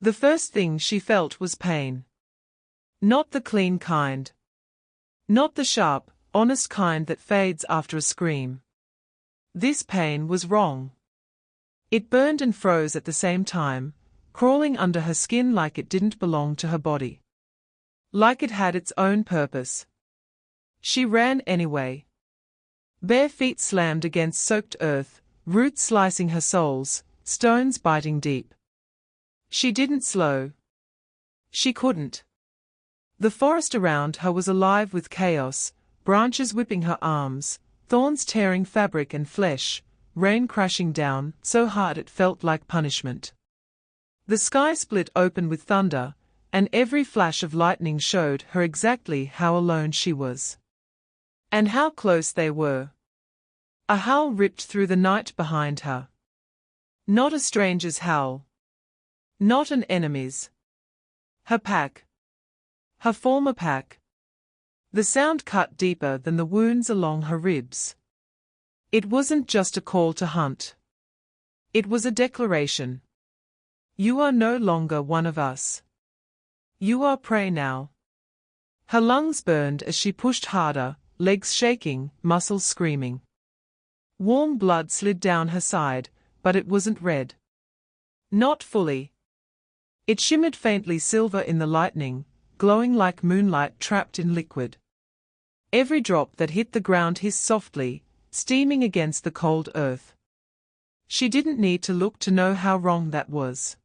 The first thing she felt was pain. Not the clean kind. Not the sharp, honest kind that fades after a scream. This pain was wrong. It burned and froze at the same time, crawling under her skin like it didn't belong to her body. Like it had its own purpose. She ran anyway. Bare feet slammed against soaked earth, roots slicing her soles, stones biting deep. She didn't slow. She couldn't. The forest around her was alive with chaos, branches whipping her arms, thorns tearing fabric and flesh, rain crashing down so hard it felt like punishment. The sky split open with thunder, and every flash of lightning showed her exactly how alone she was. And how close they were. A howl ripped through the night behind her. Not a stranger's howl. Not an enemy's. Her pack. Her former pack. The sound cut deeper than the wounds along her ribs. It wasn't just a call to hunt. It was a declaration. You are no longer one of us. You are prey now. Her lungs burned as she pushed harder, legs shaking, muscles screaming. Warm blood slid down her side, but it wasn't red. Not fully. It shimmered faintly silver in the lightning, glowing like moonlight trapped in liquid. Every drop that hit the ground hissed softly, steaming against the cold earth. She didn't need to look to know how wrong that was.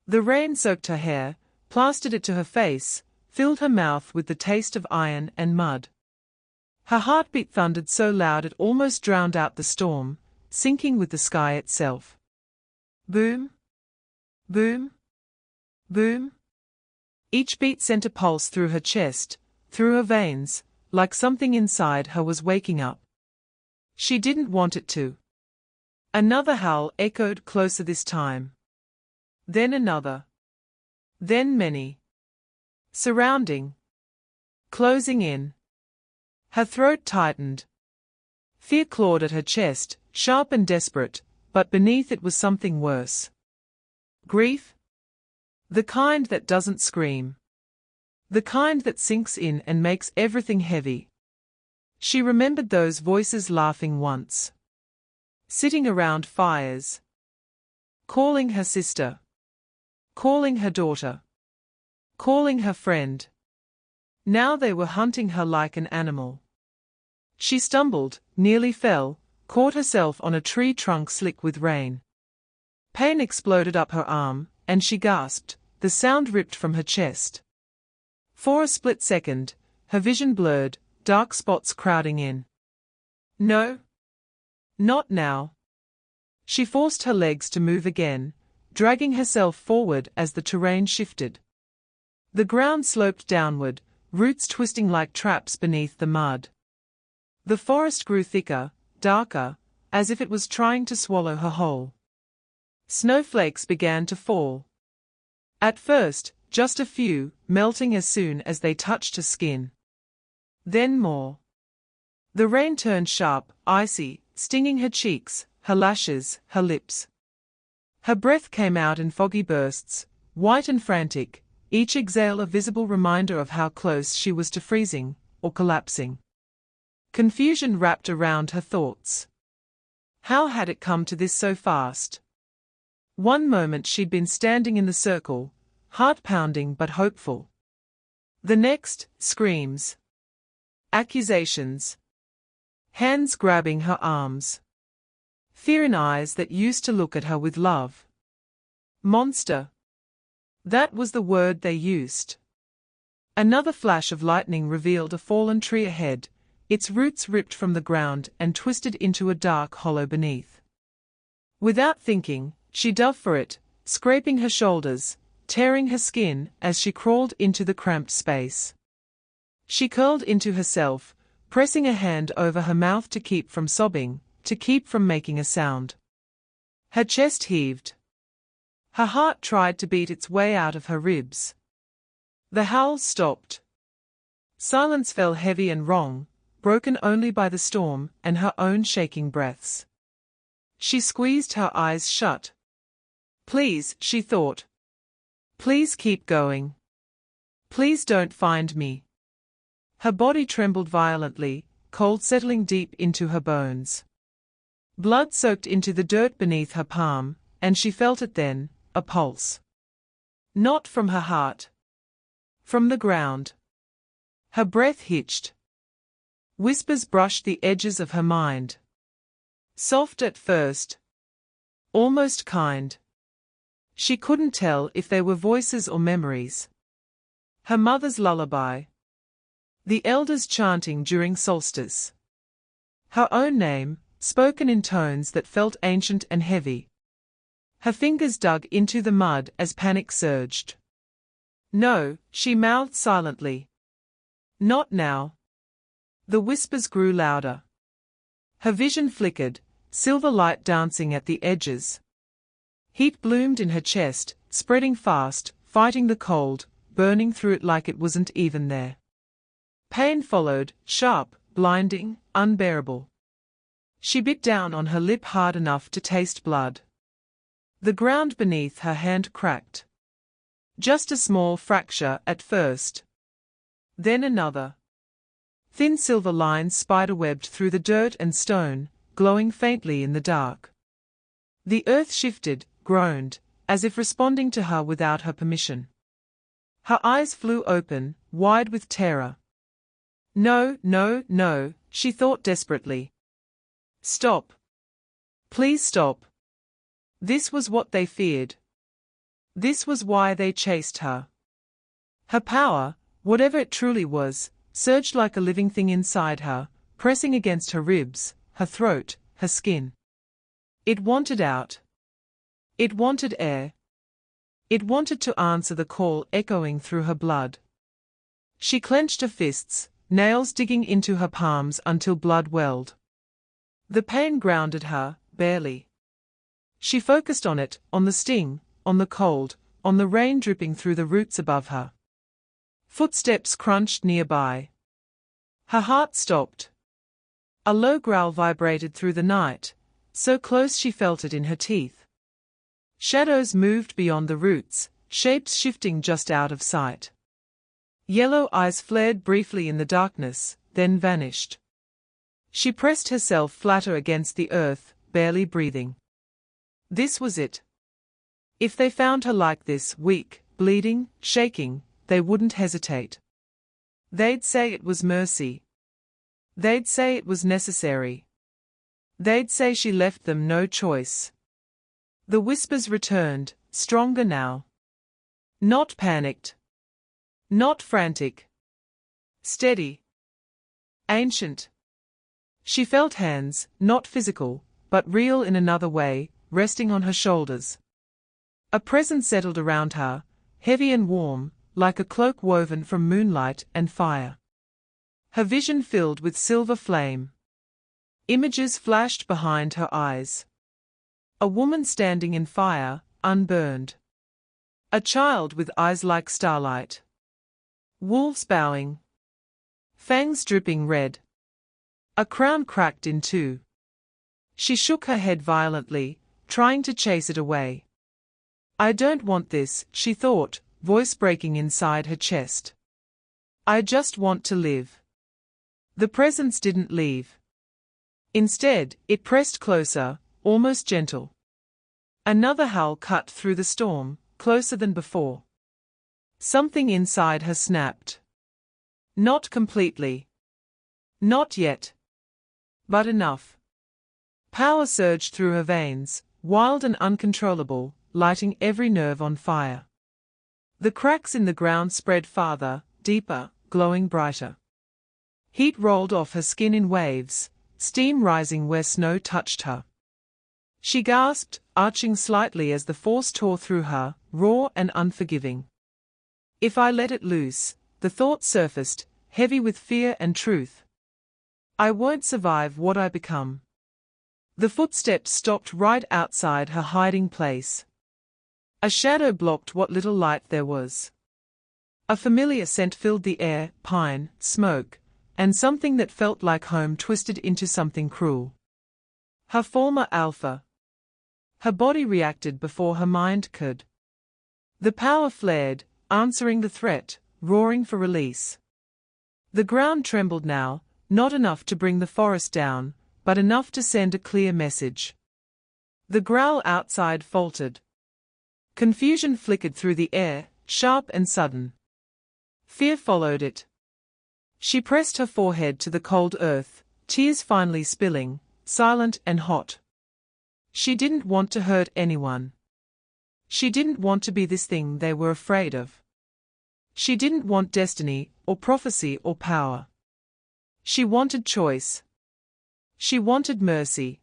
The rain soaked her hair, plastered it to her face, filled her mouth with the taste of iron and mud. Her heartbeat thundered so loud it almost drowned out the storm, sinking with the sky itself. Boom. Boom. Boom. Each beat sent a pulse through her chest, through her veins, like something inside her was waking up. She didn't want it to. Another howl echoed closer this time. Then another. Then many. Surrounding. Closing in. Her throat tightened. Fear clawed at her chest, sharp and desperate, but beneath it was something worse. Grief? The kind that doesn't scream. The kind that sinks in and makes everything heavy. She remembered those voices laughing once. Sitting around fires. Calling her sister. Calling her daughter. Calling her friend. Now they were hunting her like an animal. She stumbled, nearly fell, caught herself on a tree trunk slick with rain. Pain exploded up her arm, and she gasped, the sound ripped from her chest. For a split second, her vision blurred, dark spots crowding in. No. Not now. She forced her legs to move again, dragging herself forward as the terrain shifted. The ground sloped downward, roots twisting like traps beneath the mud. The forest grew thicker, darker, as if it was trying to swallow her whole. Snowflakes began to fall. At first, just a few, melting as soon as they touched her skin. Then more. The rain turned sharp, icy, stinging her cheeks, her lashes, her lips. Her breath came out in foggy bursts, white and frantic, each exhale a visible reminder of how close she was to freezing, or collapsing. Confusion wrapped around her thoughts. How had it come to this so fast? One moment she'd been standing in the circle, heart pounding but hopeful. The next, screams. Accusations. Hands grabbing her arms. Fear in eyes that used to look at her with love. Monster. That was the word they used. Another flash of lightning revealed a fallen tree ahead, its roots ripped from the ground and twisted into a dark hollow beneath. Without thinking, she dove for it, scraping her shoulders, tearing her skin as she crawled into the cramped space. She curled into herself, pressing a hand over her mouth to keep from sobbing, to keep from making a sound. Her chest heaved. Her heart tried to beat its way out of her ribs. The howls stopped. Silence fell heavy and wrong, broken only by the storm and her own shaking breaths. She squeezed her eyes shut. Please, she thought. Please keep going. Please don't find me. Her body trembled violently, cold settling deep into her bones. Blood soaked into the dirt beneath her palm, and she felt it then, a pulse. Not from her heart. From the ground. Her breath hitched. Whispers brushed the edges of her mind. Soft at first. Almost kind. She couldn't tell if they were voices or memories. Her mother's lullaby. The elders chanting during solstice. Her own name, spoken in tones that felt ancient and heavy. Her fingers dug into the mud as panic surged. No, she mouthed silently. Not now. The whispers grew louder. Her vision flickered, silver light dancing at the edges. Heat bloomed in her chest, spreading fast, fighting the cold, burning through it like it wasn't even there. Pain followed, sharp, blinding, unbearable. She bit down on her lip hard enough to taste blood. The ground beneath her hand cracked. Just a small fracture at first. Then another. Thin silver lines spiderwebbed through the dirt and stone, glowing faintly in the dark. The earth shifted, groaned, as if responding to her without her permission. Her eyes flew open, wide with terror. No, no, no, she thought desperately. Stop. Please stop. This was what they feared. This was why they chased her. Her power, whatever it truly was, surged like a living thing inside her, pressing against her ribs, her throat, her skin. It wanted out. It wanted air. It wanted to answer the call echoing through her blood. She clenched her fists, nails digging into her palms until blood welled. The pain grounded her, barely. She focused on it, on the sting, on the cold, on the rain dripping through the roots above her. Footsteps crunched nearby. Her heart stopped. A low growl vibrated through the night, so close she felt it in her teeth. Shadows moved beyond the roots, shapes shifting just out of sight. Yellow eyes flared briefly in the darkness, then vanished. She pressed herself flatter against the earth, barely breathing. This was it. If they found her like this, weak, bleeding, shaking, they wouldn't hesitate. They'd say it was mercy. They'd say it was necessary. They'd say she left them no choice. The whispers returned, stronger now. Not panicked. Not frantic. Steady. Ancient. She felt hands, not physical, but real in another way, resting on her shoulders. A presence settled around her, heavy and warm, like a cloak woven from moonlight and fire. Her vision filled with silver flame. Images flashed behind her eyes. A woman standing in fire, unburned. A child with eyes like starlight. Wolves bowing. Fangs dripping red. A crown cracked in two. She shook her head violently, trying to chase it away. I don't want this, she thought, voice breaking inside her chest. I just want to live. The presence didn't leave. Instead, it pressed closer, almost gentle. Another howl cut through the storm, closer than before. Something inside her snapped. Not completely. Not yet. But enough. Power surged through her veins, wild and uncontrollable, lighting every nerve on fire. The cracks in the ground spread farther, deeper, glowing brighter. Heat rolled off her skin in waves, steam rising where snow touched her. She gasped, arching slightly as the force tore through her, raw and unforgiving. If I let it loose, the thought surfaced, heavy with fear and truth. I won't survive what I become. The footsteps stopped right outside her hiding place. A shadow blocked what little light there was. A familiar scent filled the air, pine, smoke, and something that felt like home twisted into something cruel. Her former alpha. Her body reacted before her mind could. The power flared, answering the threat, roaring for release. The ground trembled now, not enough to bring the forest down, but enough to send a clear message. The growl outside faltered. Confusion flickered through the air, sharp and sudden. Fear followed it. She pressed her forehead to the cold earth, tears finally spilling, silent and hot. She didn't want to hurt anyone. She didn't want to be this thing they were afraid of. She didn't want destiny, or prophecy, or power. She wanted choice. She wanted mercy.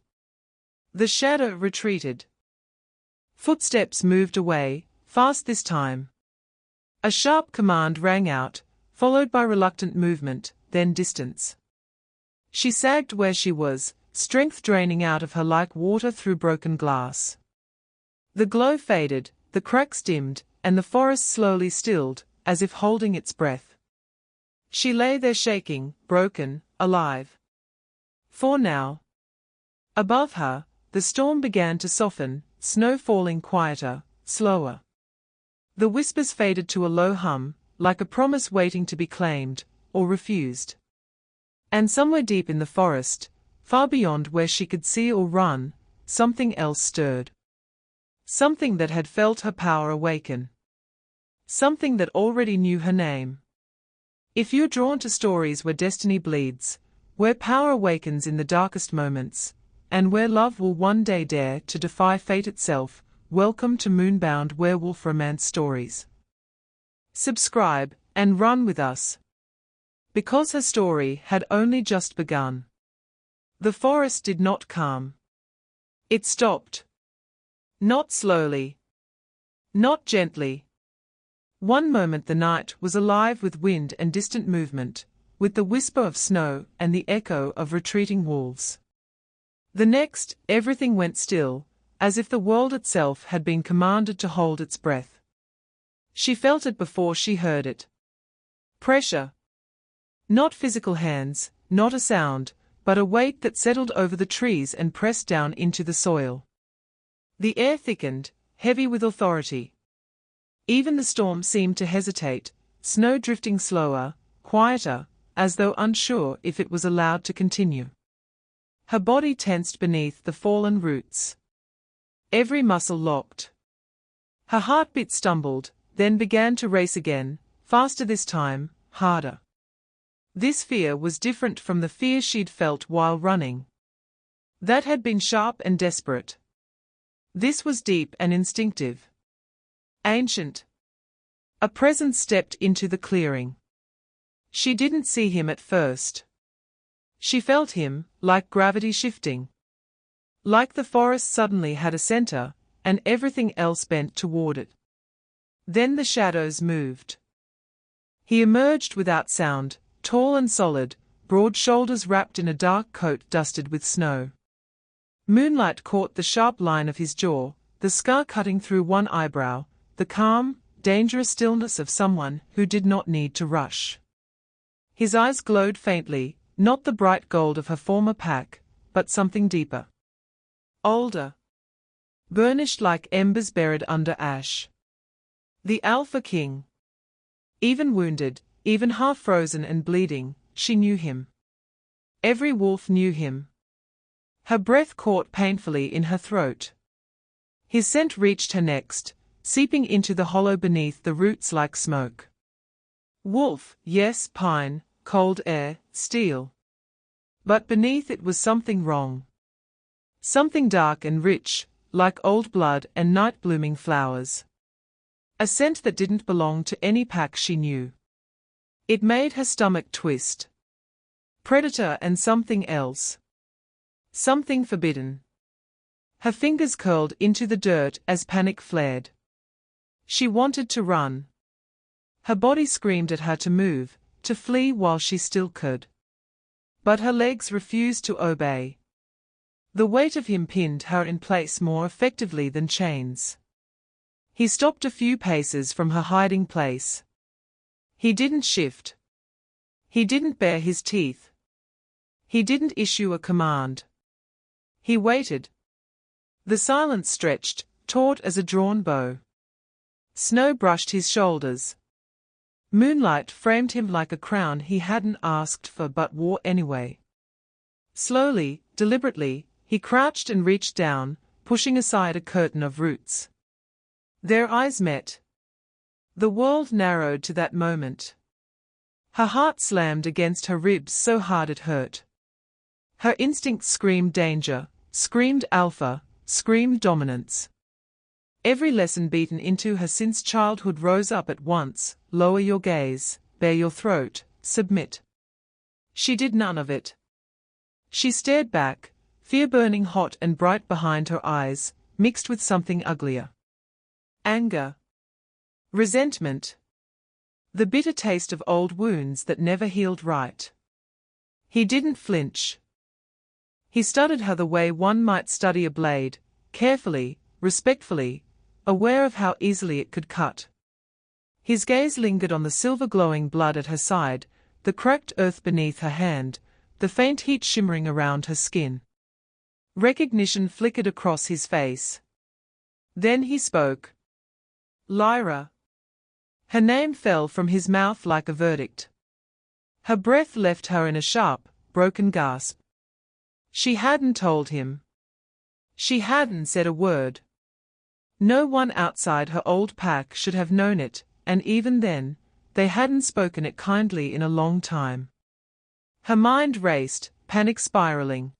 The shadow retreated. Footsteps moved away, fast this time. A sharp command rang out, followed by reluctant movement, then distance. She sagged where she was, strength draining out of her like water through broken glass. The glow faded, the cracks dimmed, and the forest slowly stilled, as if holding its breath. She lay there shaking, broken, alive. For now. Above her, the storm began to soften, snow falling quieter, slower. The whispers faded to a low hum, like a promise waiting to be claimed, or refused. And somewhere deep in the forest, far beyond where she could see or run, something else stirred. Something that had felt her power awaken. Something that already knew her name. If you're drawn to stories where destiny bleeds, where power awakens in the darkest moments, and where love will one day dare to defy fate itself, welcome to Moonbound Werewolf Romance Stories. Subscribe, and run with us. Because her story had only just begun. The forest did not calm. It stopped. Not slowly. Not gently. One moment the night was alive with wind and distant movement, with the whisper of snow and the echo of retreating wolves. The next, everything went still, as if the world itself had been commanded to hold its breath. She felt it before she heard it. Pressure. Not physical hands, not a sound, but a weight that settled over the trees and pressed down into the soil. The air thickened, heavy with authority. Even the storm seemed to hesitate, snow drifting slower, quieter, as though unsure if it was allowed to continue. Her body tensed beneath the fallen roots. Every muscle locked. Her heartbeat stumbled, then began to race again, faster this time, harder. This fear was different from the fear she'd felt while running. That had been sharp and desperate. This was deep and instinctive. Ancient. A presence stepped into the clearing. She didn't see him at first. She felt him, like gravity shifting. Like the forest suddenly had a center, and everything else bent toward it. Then the shadows moved. He emerged without sound, tall and solid, broad shoulders wrapped in a dark coat dusted with snow. Moonlight caught the sharp line of his jaw, the scar cutting through one eyebrow, the calm, dangerous stillness of someone who did not need to rush. His eyes glowed faintly, not the bright gold of her former pack, but something deeper. Older. Burnished like embers buried under ash. The Alpha King. Even wounded, even half-frozen and bleeding, she knew him. Every wolf knew him. Her breath caught painfully in her throat. His scent reached her next, seeping into the hollow beneath the roots like smoke. Wolf, yes, pine, cold air, steel. But beneath it was something wrong. Something dark and rich, like old blood and night-blooming flowers. A scent that didn't belong to any pack she knew. It made her stomach twist. Predator and something else. Something forbidden. Her fingers curled into the dirt as panic flared. She wanted to run. Her body screamed at her to move, to flee while she still could. But her legs refused to obey. The weight of him pinned her in place more effectively than chains. He stopped a few paces from her hiding place. He didn't shift. He didn't bare his teeth. He didn't issue a command. He waited. The silence stretched, taut as a drawn bow. Snow brushed his shoulders. Moonlight framed him like a crown he hadn't asked for but wore anyway. Slowly, deliberately, he crouched and reached down, pushing aside a curtain of roots. Their eyes met. The world narrowed to that moment. Her heart slammed against her ribs so hard it hurt. Her instincts screamed danger, screamed alpha, screamed dominance. Every lesson beaten into her since childhood rose up at once: lower your gaze, bare your throat, submit. She did none of it. She stared back, fear burning hot and bright behind her eyes, mixed with something uglier. Anger. Resentment. The bitter taste of old wounds that never healed right. He didn't flinch. He studied her the way one might study a blade, carefully, respectfully, aware of how easily it could cut. His gaze lingered on the silver-glowing blood at her side, the cracked earth beneath her hand, the faint heat shimmering around her skin. Recognition flickered across his face. Then he spoke. Lyra. Her name fell from his mouth like a verdict. Her breath left her in a sharp, broken gasp. She hadn't told him. She hadn't said a word. No one outside her old pack should have known it, and even then, they hadn't spoken it kindly in a long time. Her mind raced, panic spiraling.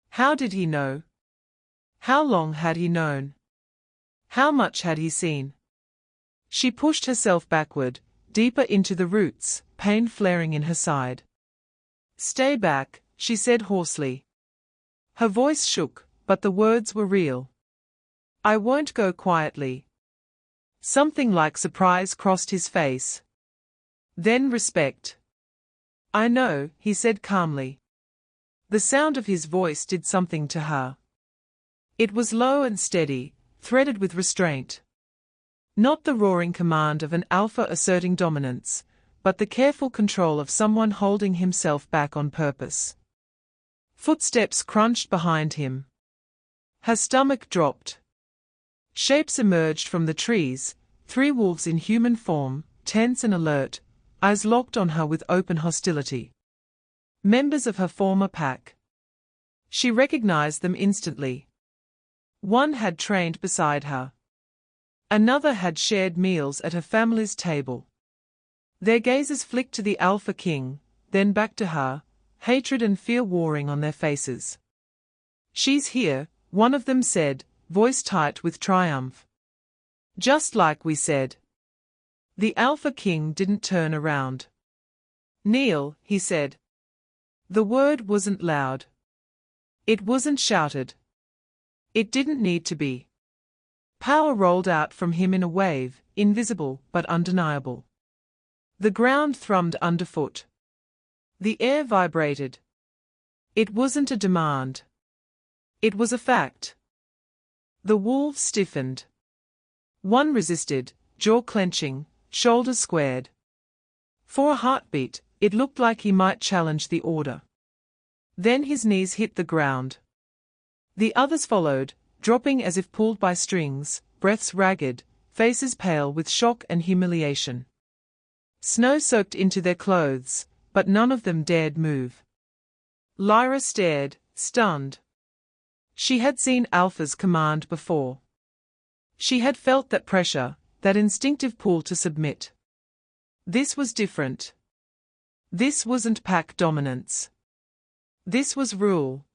How did he know? How long had he known? How much had he seen? She pushed herself backward, deeper into the roots, pain flaring in her side. Stay back, she said hoarsely. Her voice shook, but the words were real. I won't go quietly. Something like surprise crossed his face. Then respect. I know, he said calmly. The sound of his voice did something to her. It was low and steady, threaded with restraint. Not the roaring command of an alpha asserting dominance, but the careful control of someone holding himself back on purpose. Footsteps crunched behind him. Her stomach dropped. Shapes emerged from the trees, 3 wolves in human form, tense and alert, eyes locked on her with open hostility. Members of her former pack. She recognized them instantly. One had trained beside her. Another had shared meals at her family's table. Their gazes flicked to the Alpha King, then back to her, hatred and fear warring on their faces. She's here, one of them said, voice tight with triumph. Just like we said. The Alpha King didn't turn around. Kneel, he said. The word wasn't loud. It wasn't shouted. It didn't need to be. Power rolled out from him in a wave, invisible but undeniable. The ground thrummed underfoot. The air vibrated. It wasn't a demand. It was a fact. The wolves stiffened. One resisted, jaw clenching, shoulders squared. For a heartbeat, it looked like he might challenge the order. Then his knees hit the ground. The others followed, dropping as if pulled by strings, breaths ragged, faces pale with shock and humiliation. Snow soaked into their clothes, but none of them dared move. Lyra stared, stunned. She had seen Alpha's command before. She had felt that pressure, that instinctive pull to submit. This was different. This wasn't pack dominance. This was rule.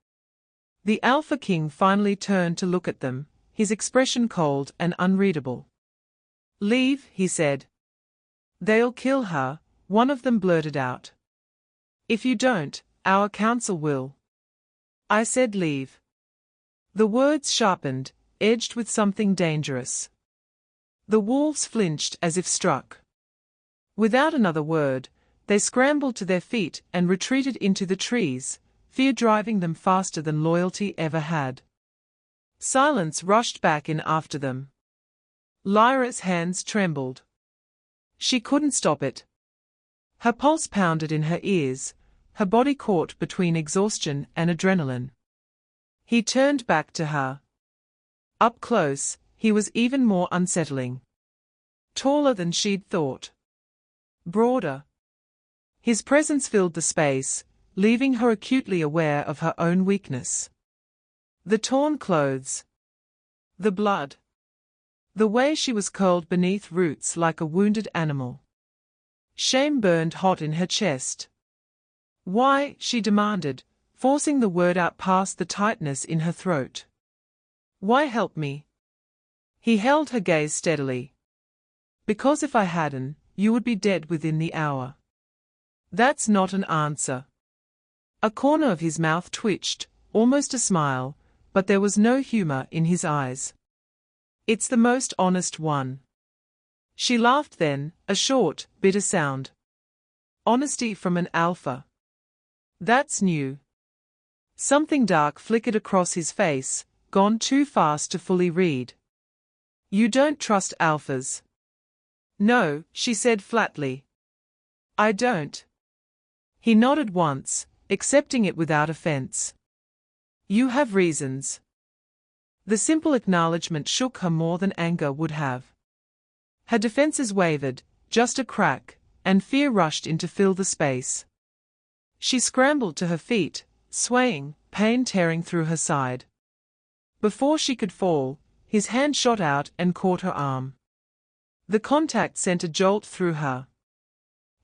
The Alpha King finally turned to look at them, his expression cold and unreadable. Leave, he said. They'll kill her, one of them blurted out. If you don't, our council will. I said leave. The words sharpened, edged with something dangerous. The wolves flinched as if struck. Without another word, they scrambled to their feet and retreated into the trees, fear driving them faster than loyalty ever had. Silence rushed back in after them. Lyra's hands trembled. She couldn't stop it. Her pulse pounded in her ears, her body caught between exhaustion and adrenaline. He turned back to her. Up close, he was even more unsettling. Taller than she'd thought. Broader. His presence filled the space, leaving her acutely aware of her own weakness. The torn clothes. The blood. The way she was curled beneath roots like a wounded animal. Shame burned hot in her chest. Why, she demanded, forcing the word out past the tightness in her throat. Why help me? He held her gaze steadily. Because if I hadn't, you would be dead within the hour. That's not an answer. A corner of his mouth twitched, almost a smile, but there was no humor in his eyes. It's the most honest one. She laughed then, a short, bitter sound. Honesty from an alpha. That's new. Something dark flickered across his face, gone too fast to fully read. You don't trust alphas. No, she said flatly. I don't. He nodded once, accepting it without offense. You have reasons. The simple acknowledgement shook her more than anger would have. Her defenses wavered, just a crack, and fear rushed in to fill the space. She scrambled to her feet, swaying, pain tearing through her side. Before she could fall, his hand shot out and caught her arm. The contact sent a jolt through her.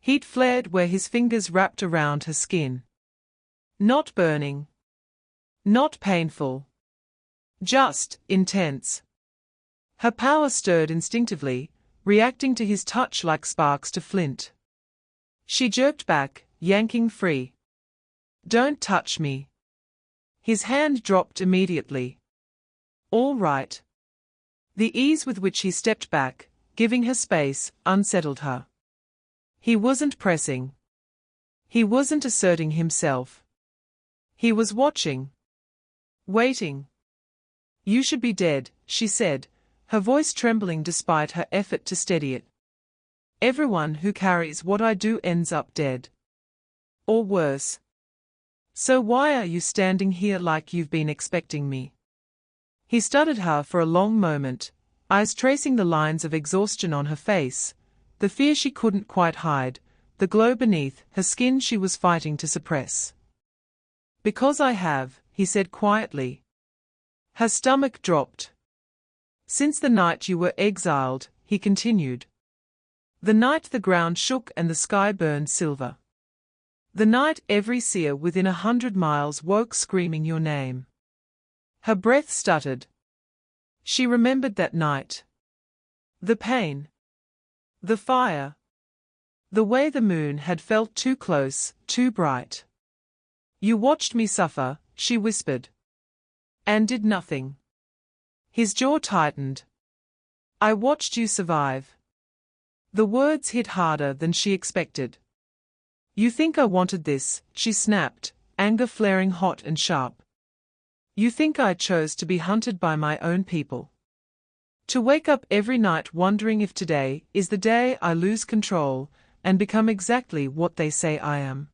Heat flared where his fingers wrapped around her skin. Not burning. Not painful. Just intense. Her power stirred instinctively, reacting to his touch like sparks to flint. She jerked back, yanking free. Don't touch me. His hand dropped immediately. All right. The ease with which he stepped back, giving her space, unsettled her. He wasn't pressing. He wasn't asserting himself. He was watching. Waiting. You should be dead, she said, her voice trembling despite her effort to steady it. Everyone who carries what I do ends up dead. Or worse. So why are you standing here like you've been expecting me? He studied her for a long moment, eyes tracing the lines of exhaustion on her face, the fear she couldn't quite hide, the glow beneath her skin she was fighting to suppress. Because I have, he said quietly. Her stomach dropped. Since the night you were exiled, he continued. The night the ground shook and the sky burned silver. The night every seer within 100 miles woke screaming your name. Her breath stuttered. She remembered that night. The pain. The fire. The way the moon had felt too close, too bright. You watched me suffer, she whispered. And did nothing. His jaw tightened. I watched you survive. The words hit harder than she expected. You think I wanted this, she snapped, anger flaring hot and sharp. You think I chose to be hunted by my own people? To wake up every night wondering if today is the day I lose control and become exactly what they say I am?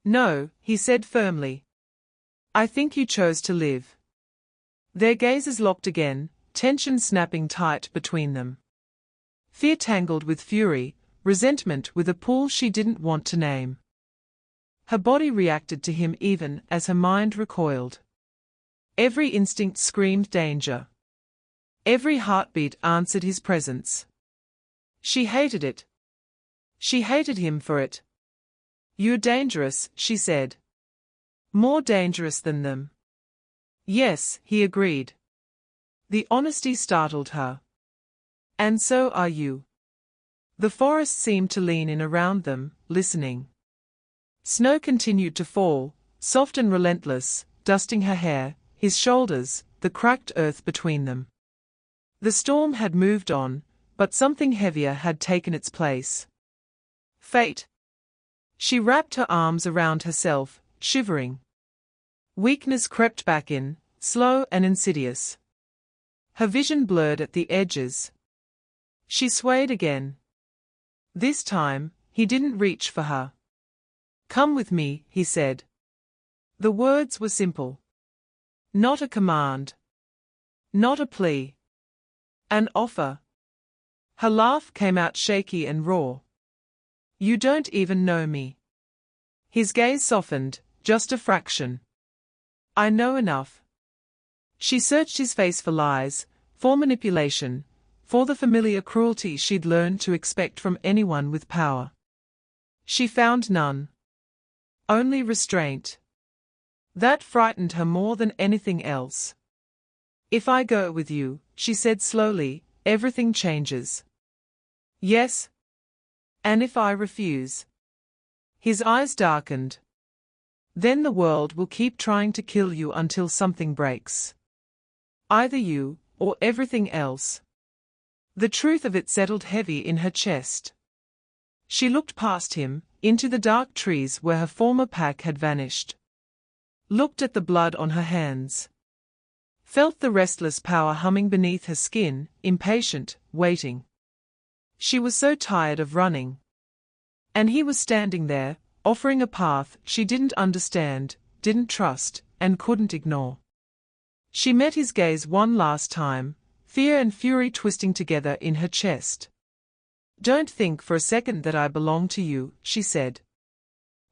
No, he said firmly. I think you chose to live. Their gazes locked again, tension snapping tight between them. Fear tangled with fury, resentment with a pull she didn't want to name. Her body reacted to him even as her mind recoiled. Every instinct screamed danger. Every heartbeat answered his presence. She hated it. She hated him for it. You're dangerous, she said. More dangerous than them. Yes, he agreed. The honesty startled her. And so are you. The forest seemed to lean in around them, listening. Snow continued to fall, soft and relentless, dusting her hair, his shoulders, the cracked earth between them. The storm had moved on, but something heavier had taken its place. Fate. She wrapped her arms around herself, shivering. Weakness crept back in, slow and insidious. Her vision blurred at the edges. She swayed again. This time, he didn't reach for her. Come with me, he said. The words were simple. Not a command. Not a plea. An offer. Her laugh came out shaky and raw. You don't even know me. His gaze softened, just a fraction. I know enough. She searched his face for lies, for manipulation, for the familiar cruelty she'd learned to expect from anyone with power. She found none. Only restraint. That frightened her more than anything else. If I go with you, she said slowly, everything changes. Yes. And if I refuse? His eyes darkened. Then the world will keep trying to kill you until something breaks. Either you, or everything else. The truth of it settled heavy in her chest. She looked past him, into the dark trees where her former pack had vanished. Looked at the blood on her hands. Felt the restless power humming beneath her skin, impatient, waiting. She was so tired of running. And he was standing there, offering a path she didn't understand, didn't trust, and couldn't ignore. She met his gaze one last time, fear and fury twisting together in her chest. Don't think for a second that I belong to you, she said.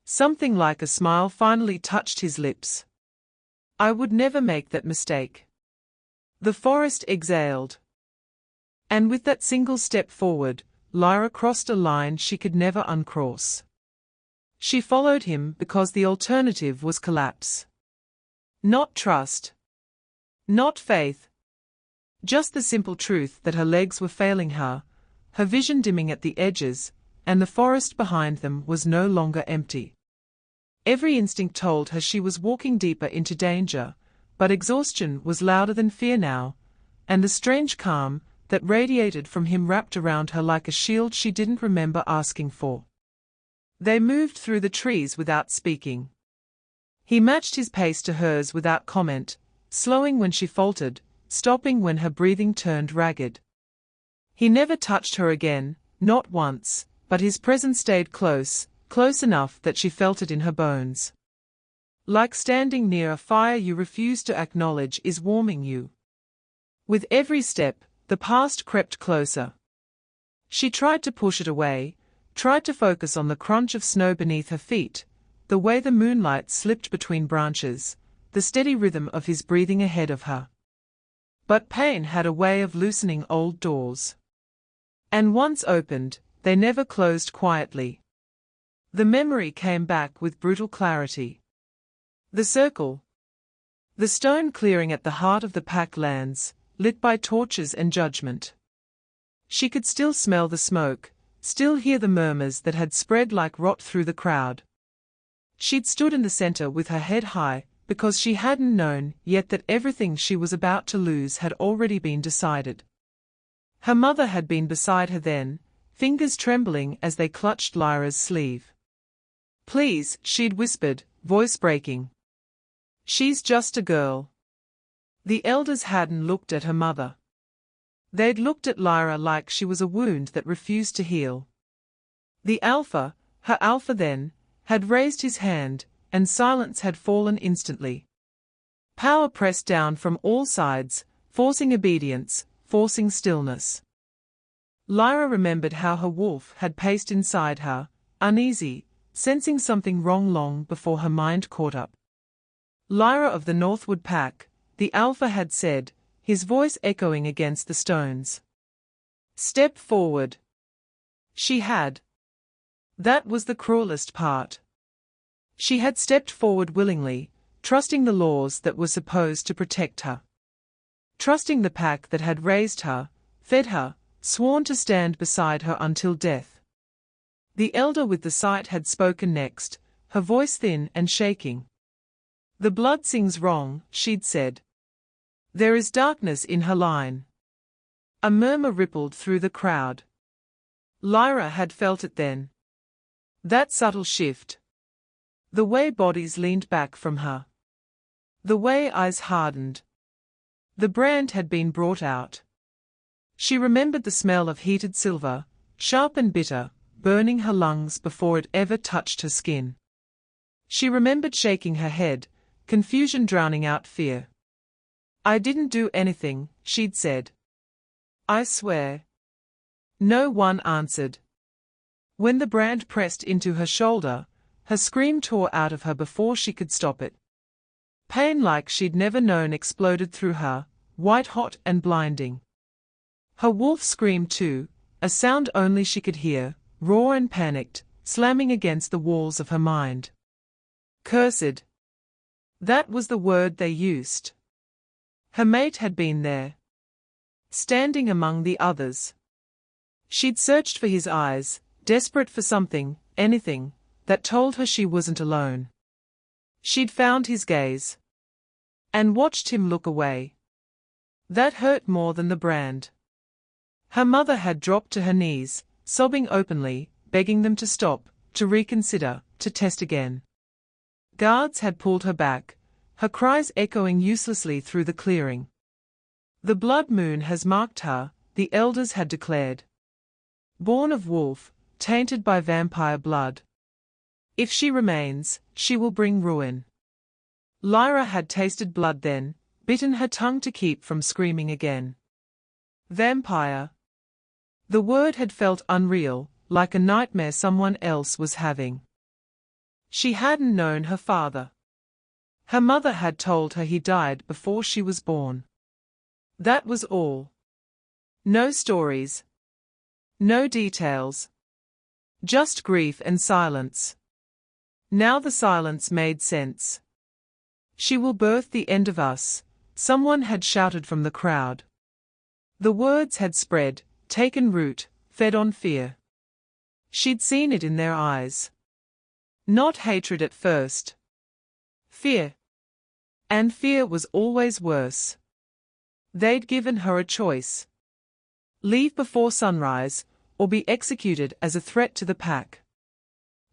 Something like a smile finally touched his lips. I would never make that mistake. The forest exhaled. And with that single step forward, Lyra crossed a line she could never uncross. She followed him because the alternative was collapse. Not trust. Not faith. Just the simple truth that her legs were failing her, her vision dimming at the edges, and the forest behind them was no longer empty. Every instinct told her she was walking deeper into danger, but exhaustion was louder than fear now, and the strange calm that radiated from him wrapped around her like a shield she didn't remember asking for. They moved through the trees without speaking. He matched his pace to hers without comment, slowing when she faltered, stopping when her breathing turned ragged. He never touched her again, not once, but his presence stayed close, close enough that she felt it in her bones. Like standing near a fire you refuse to acknowledge is warming you. With every step, the past crept closer. She tried to push it away, tried to focus on the crunch of snow beneath her feet, the way the moonlight slipped between branches, the steady rhythm of his breathing ahead of her. But pain had a way of loosening old doors. And once opened, they never closed quietly. The memory came back with brutal clarity. The circle. The stone clearing at the heart of the pack lands, lit by torches and judgment. She could still smell the smoke, still hear the murmurs that had spread like rot through the crowd. She'd stood in the center with her head high, because she hadn't known yet that everything she was about to lose had already been decided. Her mother had been beside her then, fingers trembling as they clutched Lyra's sleeve. Please, she'd whispered, voice breaking. She's just a girl. The elders hadn't looked at her mother. They'd looked at Lyra like she was a wound that refused to heal. The alpha, her alpha then, had raised his hand, and silence had fallen instantly. Power pressed down from all sides, forcing obedience, forcing stillness. Lyra remembered how her wolf had paced inside her, uneasy, sensing something wrong long before her mind caught up. Lyra of the Northwood Pack, the alpha had said, his voice echoing against the stones. Step forward. She had. That was the cruelest part. She had stepped forward willingly, trusting the laws that were supposed to protect her. Trusting the pack that had raised her, fed her, sworn to stand beside her until death. The elder with the sight had spoken next, her voice thin and shaking. The blood sings wrong, she'd said. There is darkness in her line. A murmur rippled through the crowd. Lyra had felt it then. That subtle shift. The way bodies leaned back from her. The way eyes hardened. The brand had been brought out. She remembered the smell of heated silver, sharp and bitter, burning her lungs before it ever touched her skin. She remembered shaking her head, confusion drowning out fear. I didn't do anything, she'd said. I swear. No one answered. When the brand pressed into her shoulder, her scream tore out of her before she could stop it. Pain like she'd never known exploded through her, white-hot and blinding. Her wolf screamed too, a sound only she could hear, raw and panicked, slamming against the walls of her mind. Cursed. That was the word they used. Her mate had been there, standing among the others. She'd searched for his eyes, desperate for something, anything, that told her she wasn't alone. She'd found his gaze and watched him look away. That hurt more than the brand. Her mother had dropped to her knees, sobbing openly, begging them to stop, to reconsider, to test again. Guards had pulled her back, her cries echoing uselessly through the clearing. The blood moon has marked her, the elders had declared. Born of wolf, tainted by vampire blood. If she remains, she will bring ruin. Lyra had tasted blood then, bitten her tongue to keep from screaming again. Vampire. The word had felt unreal, like a nightmare someone else was having. She hadn't known her father. Her mother had told her he died before she was born. That was all. No stories. No details. Just grief and silence. Now the silence made sense. She will birth the end of us, someone had shouted from the crowd. The words had spread, taken root, fed on fear. She'd seen it in their eyes. Not hatred at first. Fear. And fear was always worse. They'd given her a choice. Leave before sunrise, or be executed as a threat to the pack.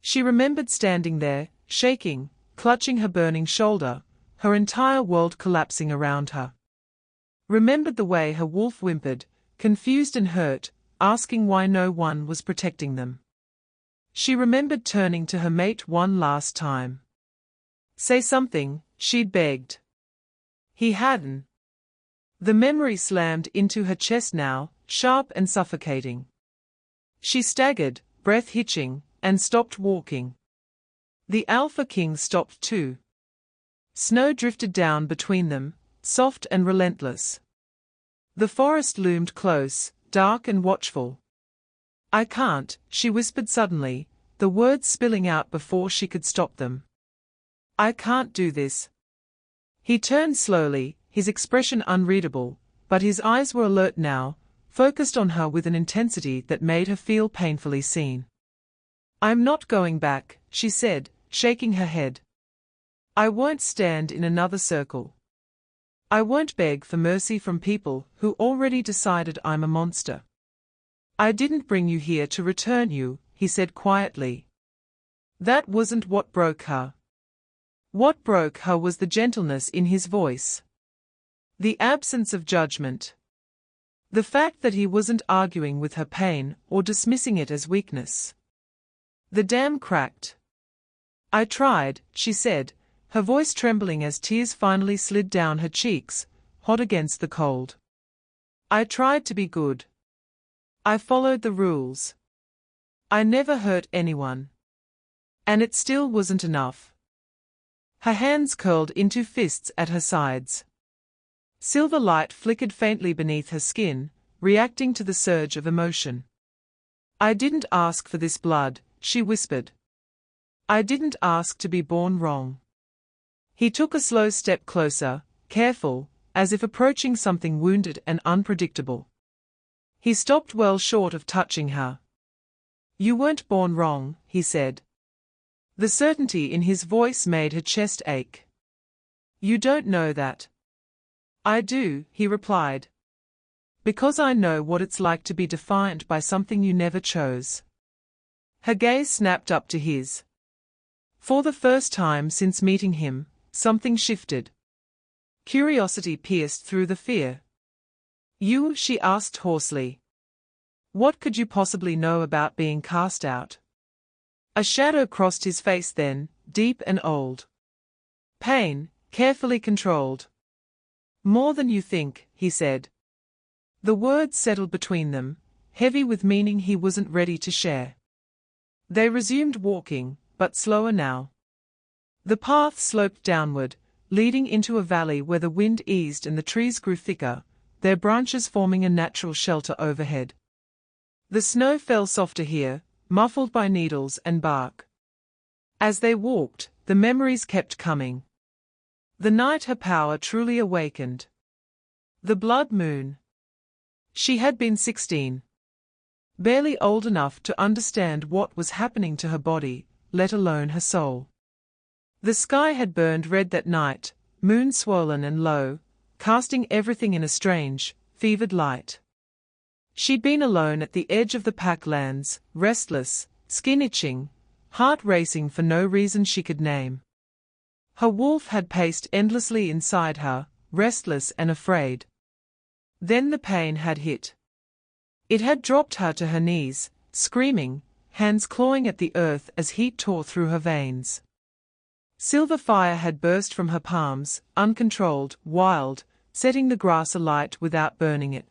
She remembered standing there, shaking, clutching her burning shoulder, her entire world collapsing around her. Remembered the way her wolf whimpered, confused and hurt, asking why no one was protecting them. She remembered turning to her mate one last time. Say something, she'd begged. He hadn't. The memory slammed into her chest now, sharp and suffocating. She staggered, breath hitching, and stopped walking. The Alpha King stopped too. Snow drifted down between them, soft and relentless. The forest loomed close, dark and watchful. I can't, she whispered suddenly, the words spilling out before she could stop them. I can't do this. He turned slowly, his expression unreadable, but his eyes were alert now, focused on her with an intensity that made her feel painfully seen. I'm not going back, she said, shaking her head. I won't stand in another circle. I won't beg for mercy from people who already decided I'm a monster. I didn't bring you here to return you, he said quietly. That wasn't what broke her. What broke her was the gentleness in his voice. The absence of judgment. The fact that he wasn't arguing with her pain or dismissing it as weakness. The dam cracked. I tried, she said, her voice trembling as tears finally slid down her cheeks, hot against the cold. I tried to be good. I followed the rules. I never hurt anyone. And it still wasn't enough. Her hands curled into fists at her sides. Silver light flickered faintly beneath her skin, reacting to the surge of emotion. I didn't ask for this blood, she whispered. I didn't ask to be born wrong. He took a slow step closer, careful, as if approaching something wounded and unpredictable. He stopped well short of touching her. You weren't born wrong, he said. The certainty in his voice made her chest ache. You don't know that. I do, he replied. Because I know what it's like to be defined by something you never chose. Her gaze snapped up to his. For the first time since meeting him, something shifted. Curiosity pierced through the fear. You, she asked hoarsely. What could you possibly know about being cast out? A shadow crossed his face then, deep and old. Pain, carefully controlled. More than you think, he said. The words settled between them, heavy with meaning he wasn't ready to share. They resumed walking, but slower now. The path sloped downward, leading into a valley where the wind eased and the trees grew thicker, their branches forming a natural shelter overhead. The snow fell softer here, muffled by needles and bark. As they walked, the memories kept coming. The night her power truly awakened. The blood moon. She had been 16. Barely old enough to understand what was happening to her body, let alone her soul. The sky had burned red that night, moon swollen and low, casting everything in a strange, fevered light. She'd been alone at the edge of the packlands, restless, skin itching, heart racing for no reason she could name. Her wolf had paced endlessly inside her, restless and afraid. Then the pain had hit. It had dropped her to her knees, screaming, hands clawing at the earth as heat tore through her veins. Silver fire had burst from her palms, uncontrolled, wild, setting the grass alight without burning it.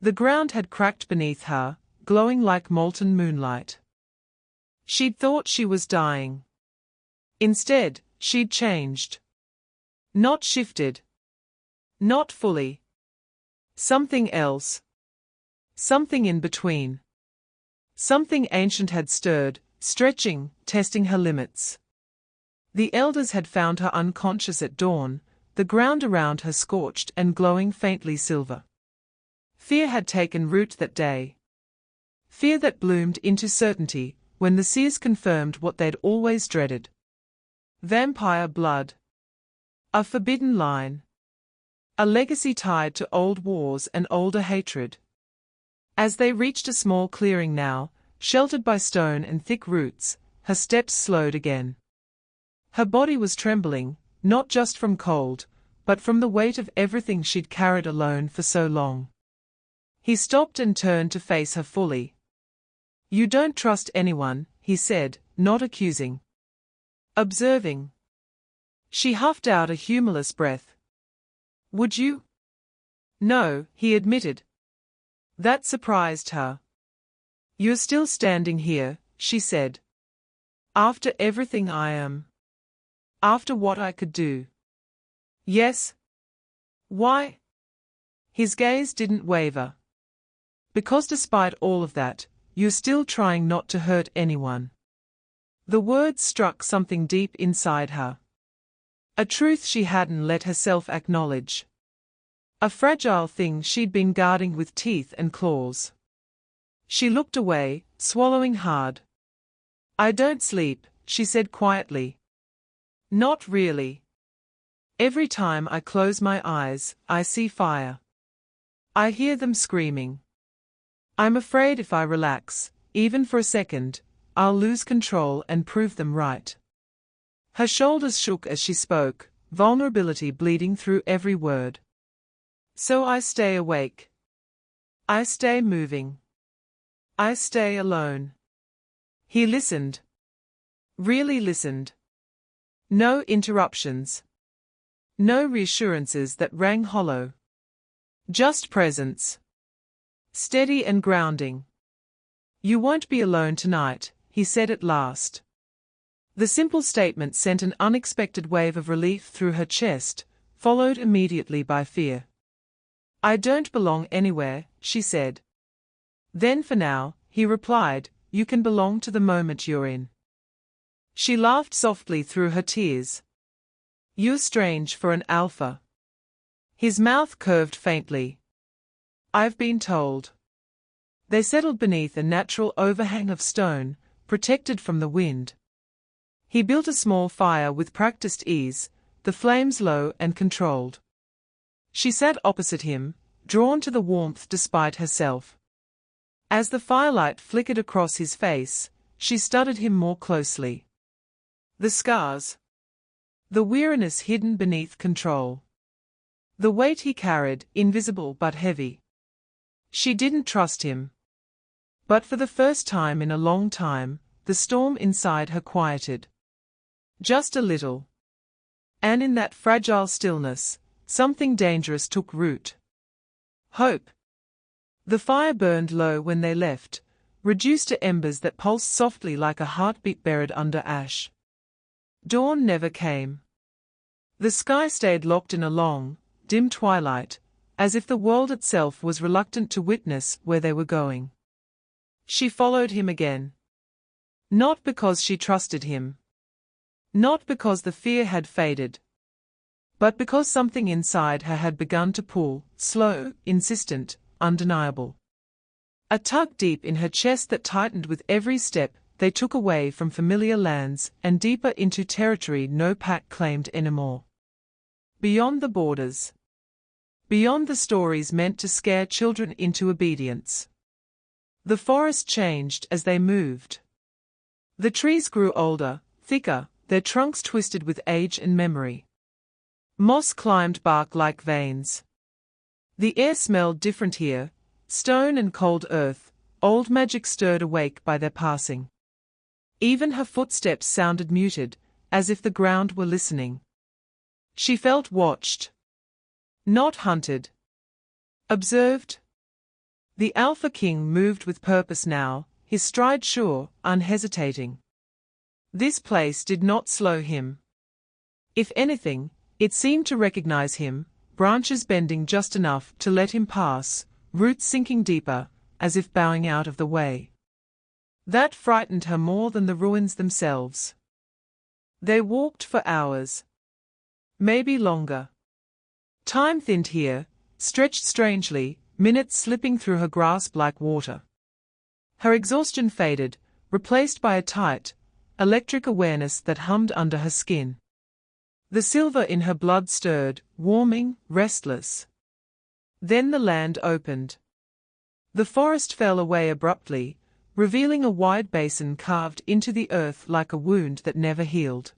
The ground had cracked beneath her, glowing like molten moonlight. She'd thought she was dying. Instead, she'd changed. Not shifted. Not fully. Something else. Something in between. Something ancient had stirred, stretching, testing her limits. The elders had found her unconscious at dawn, the ground around her scorched and glowing faintly silver. Fear had taken root that day. Fear that bloomed into certainty when the seers confirmed what they'd always dreaded. Vampire blood. A forbidden line. A legacy tied to old wars and older hatred. As they reached a small clearing now, sheltered by stone and thick roots, her steps slowed again. Her body was trembling, not just from cold, but from the weight of everything she'd carried alone for so long. He stopped and turned to face her fully. "You don't trust anyone," he said, not accusing. Observing. She huffed out a humorless breath. "Would you?" "No," he admitted. That surprised her. "You're still standing here," she said. "After everything I am. After what I could do." "Yes." "Why?" His gaze didn't waver. "Because despite all of that, you're still trying not to hurt anyone." The words struck something deep inside her. A truth she hadn't let herself acknowledge. A fragile thing she'd been guarding with teeth and claws. She looked away, swallowing hard. "I don't sleep," she said quietly. "Not really. Every time I close my eyes, I see fire. I hear them screaming. I'm afraid if I relax, even for a second, I'll lose control and prove them right." Her shoulders shook as she spoke, vulnerability bleeding through every word. "So I stay awake. I stay moving. I stay alone." He listened. Really listened. No interruptions. No reassurances that rang hollow. Just presence. Steady and grounding. "You won't be alone tonight," he said at last. The simple statement sent an unexpected wave of relief through her chest, followed immediately by fear. "I don't belong anywhere," she said. "Then for now," he replied, "you can belong to the moment you're in." She laughed softly through her tears. "You're strange for an alpha." His mouth curved faintly. "I've been told." They settled beneath a natural overhang of stone, protected from the wind. He built a small fire with practiced ease, the flames low and controlled. She sat opposite him, drawn to the warmth despite herself. As the firelight flickered across his face, she studied him more closely. The scars. The weariness hidden beneath control. The weight he carried, invisible but heavy. She didn't trust him. But for the first time in a long time, the storm inside her quieted. Just a little. And in that fragile stillness, something dangerous took root. Hope. The fire burned low when they left, reduced to embers that pulsed softly like a heartbeat buried under ash. Dawn never came. The sky stayed locked in a long, dim twilight, as if the world itself was reluctant to witness where they were going. She followed him again. Not because she trusted him. Not because the fear had faded. But because something inside her had begun to pull, slow, insistent, undeniable. A tug deep in her chest that tightened with every step they took away from familiar lands and deeper into territory no pack claimed anymore. Beyond the borders. Beyond the stories meant to scare children into obedience. The forest changed as they moved. The trees grew older, thicker, their trunks twisted with age and memory. Moss climbed bark like veins. The air smelled different here, stone and cold earth, old magic stirred awake by their passing. Even her footsteps sounded muted, as if the ground were listening. She felt watched. Not hunted. Observed. The Alpha King moved with purpose now, his stride sure, unhesitating. This place did not slow him. If anything, it seemed to recognize him, branches bending just enough to let him pass, roots sinking deeper, as if bowing out of the way. That frightened her more than the ruins themselves. They walked for hours. Maybe longer. Time thinned here, stretched strangely, minutes slipping through her grasp like water. Her exhaustion faded, replaced by a tight, electric awareness that hummed under her skin. The silver in her blood stirred, warming, restless. Then the land opened. The forest fell away abruptly, revealing a wide basin carved into the earth like a wound that never healed.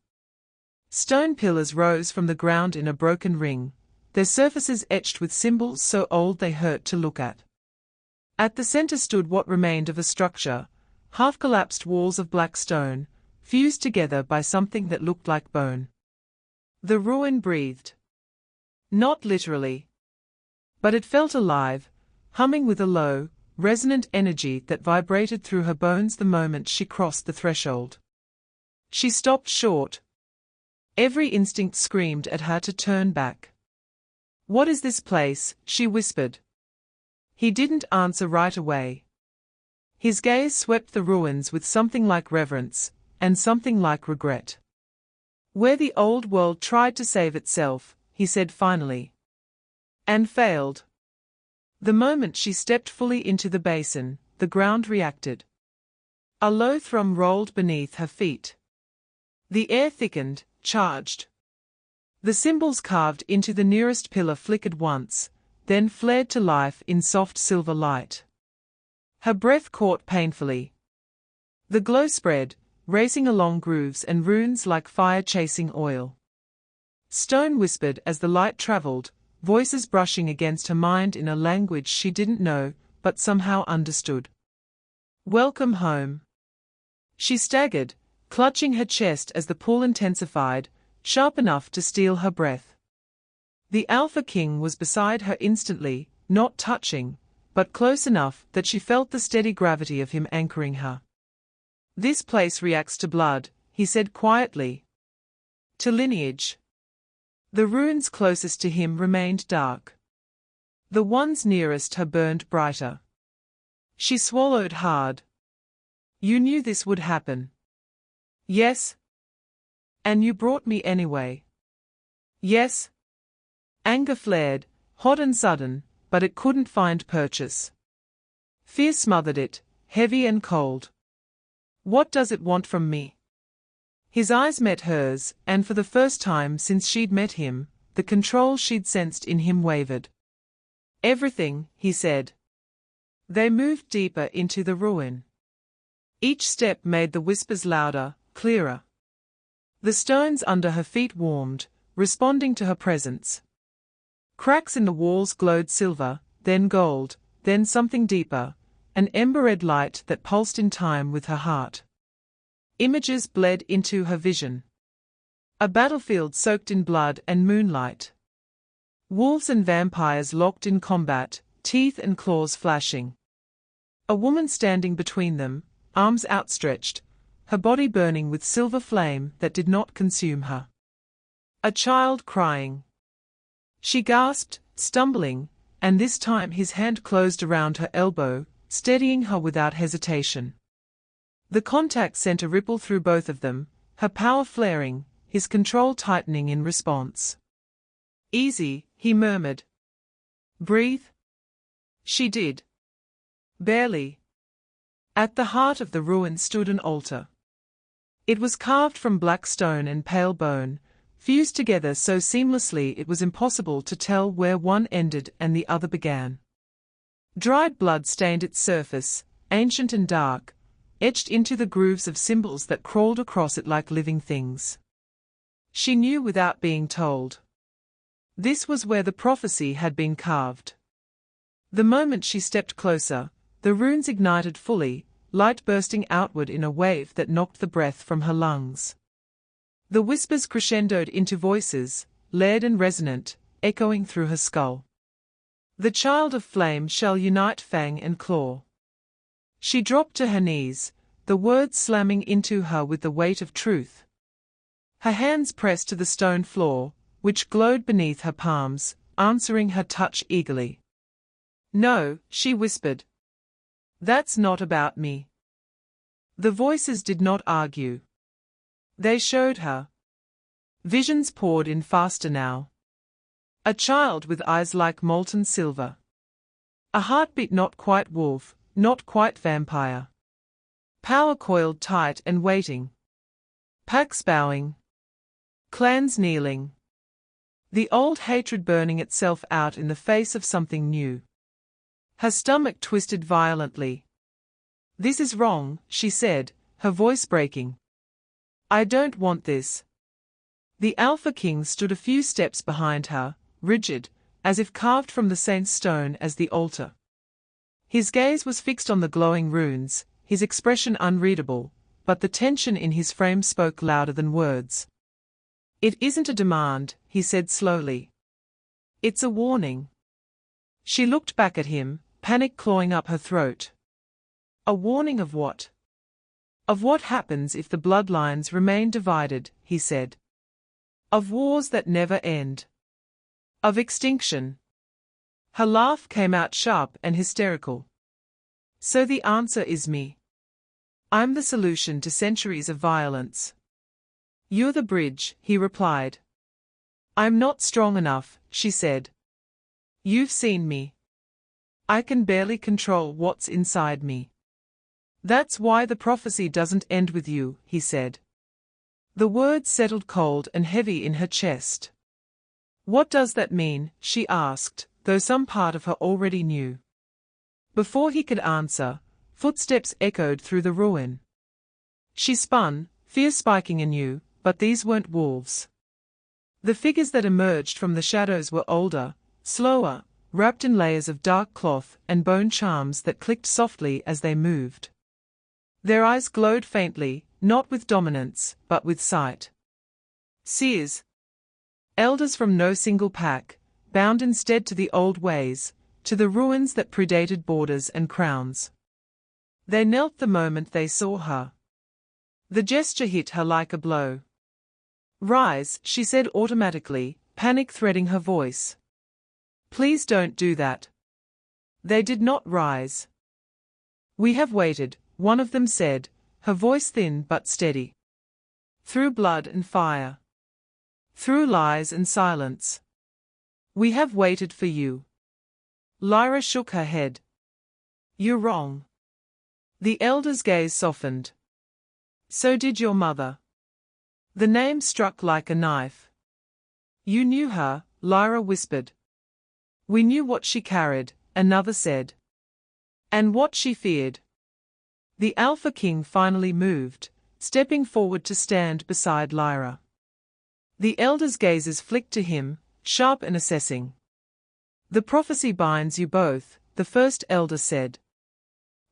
Stone pillars rose from the ground in a broken ring, their surfaces etched with symbols so old they hurt to look at. At the center stood what remained of a structure, half-collapsed walls of black stone, fused together by something that looked like bone. The ruin breathed. Not literally. But it felt alive, humming with a low, resonant energy that vibrated through her bones the moment she crossed the threshold. She stopped short. Every instinct screamed at her to turn back. "What is this place?" she whispered. He didn't answer right away. His gaze swept the ruins with something like reverence, and something like regret. "Where the old world tried to save itself," he said finally. "And failed." The moment she stepped fully into the basin, the ground reacted. A low thrum rolled beneath her feet. The air thickened, charged. The symbols carved into the nearest pillar flickered once, then flared to life in soft silver light. Her breath caught painfully. The glow spread, racing along grooves and runes like fire chasing oil. Stone whispered as the light traveled, voices brushing against her mind in a language she didn't know, but somehow understood. "Welcome home." She staggered, clutching her chest as the pull intensified, sharp enough to steal her breath. The Alpha King was beside her instantly, not touching, but close enough that she felt the steady gravity of him anchoring her. "This place reacts to blood," he said quietly. "To lineage." The ruins closest to him remained dark. The ones nearest her burned brighter. She swallowed hard. "You knew this would happen." "Yes." "And you brought me anyway." "Yes." Anger flared, hot and sudden, but it couldn't find purchase. Fear smothered it, heavy and cold. "What does it want from me?" His eyes met hers, and for the first time since she'd met him, the control she'd sensed in him wavered. "Everything," he said. They moved deeper into the ruin. Each step made the whispers louder, clearer. The stones under her feet warmed, responding to her presence. Cracks in the walls glowed silver, then gold, then something deeper, an ember-red light that pulsed in time with her heart. Images bled into her vision. A battlefield soaked in blood and moonlight. Wolves and vampires locked in combat, teeth and claws flashing. A woman standing between them, arms outstretched, her body burning with silver flame that did not consume her. A child crying. She gasped, stumbling, and this time his hand closed around her elbow, steadying her without hesitation. The contact sent a ripple through both of them, her power flaring, his control tightening in response. "Easy," he murmured. "Breathe." She did. Barely. At the heart of the ruin stood an altar. It was carved from black stone and pale bone, fused together so seamlessly it was impossible to tell where one ended and the other began. Dried blood stained its surface, ancient and dark, etched into the grooves of symbols that crawled across it like living things. She knew without being told. This was where the prophecy had been carved. The moment she stepped closer, the runes ignited fully, light bursting outward in a wave that knocked the breath from her lungs. The whispers crescendoed into voices, layered and resonant, echoing through her skull. "The child of flame shall unite fang and claw." She dropped to her knees, the words slamming into her with the weight of truth. Her hands pressed to the stone floor, which glowed beneath her palms, answering her touch eagerly. "No," she whispered. "That's not about me." The voices did not argue. They showed her. Visions poured in faster now. A child with eyes like molten silver. A heartbeat not quite wolf, not quite vampire. Power coiled tight and waiting. Packs bowing. Clans kneeling. The old hatred burning itself out in the face of something new. Her stomach twisted violently. "This is wrong," she said, her voice breaking. "I don't want this." The Alpha King stood a few steps behind her, rigid, as if carved from the same stone as the altar. His gaze was fixed on the glowing runes, his expression unreadable, but the tension in his frame spoke louder than words. "It isn't a demand," he said slowly. "It's a warning." She looked back at him, panic clawing up her throat. "A warning of what?" "Of what happens if the bloodlines remain divided," he said. "Of wars that never end. Of extinction." Her laugh came out sharp and hysterical. "So the answer is me. I'm the solution to centuries of violence." "You're the bridge," he replied. "I'm not strong enough," she said. "You've seen me. I can barely control what's inside me." "That's why the prophecy doesn't end with you," he said. The words settled cold and heavy in her chest. "What does that mean?" she asked, though some part of her already knew. Before he could answer, footsteps echoed through the ruin. She spun, fear spiking anew, but these weren't wolves. The figures that emerged from the shadows were older, slower, wrapped in layers of dark cloth and bone charms that clicked softly as they moved. Their eyes glowed faintly, not with dominance, but with sight. Seers. Elders from no single pack, bound instead to the old ways, to the ruins that predated borders and crowns. They knelt the moment they saw her. The gesture hit her like a blow. "Rise," she said automatically, panic threading her voice. "Please don't do that." They did not rise. "We have waited," one of them said, her voice thin but steady. "Through blood and fire. Through lies and silence. We have waited for you." Lyra shook her head. "You're wrong." The elder's gaze softened. "So did your mother." The name struck like a knife. "You knew her," Lyra whispered. "We knew what she carried," another said. "And what she feared." The Alpha King finally moved, stepping forward to stand beside Lyra. The elder's gazes flicked to him, sharp and assessing. "The prophecy binds you both," the first elder said.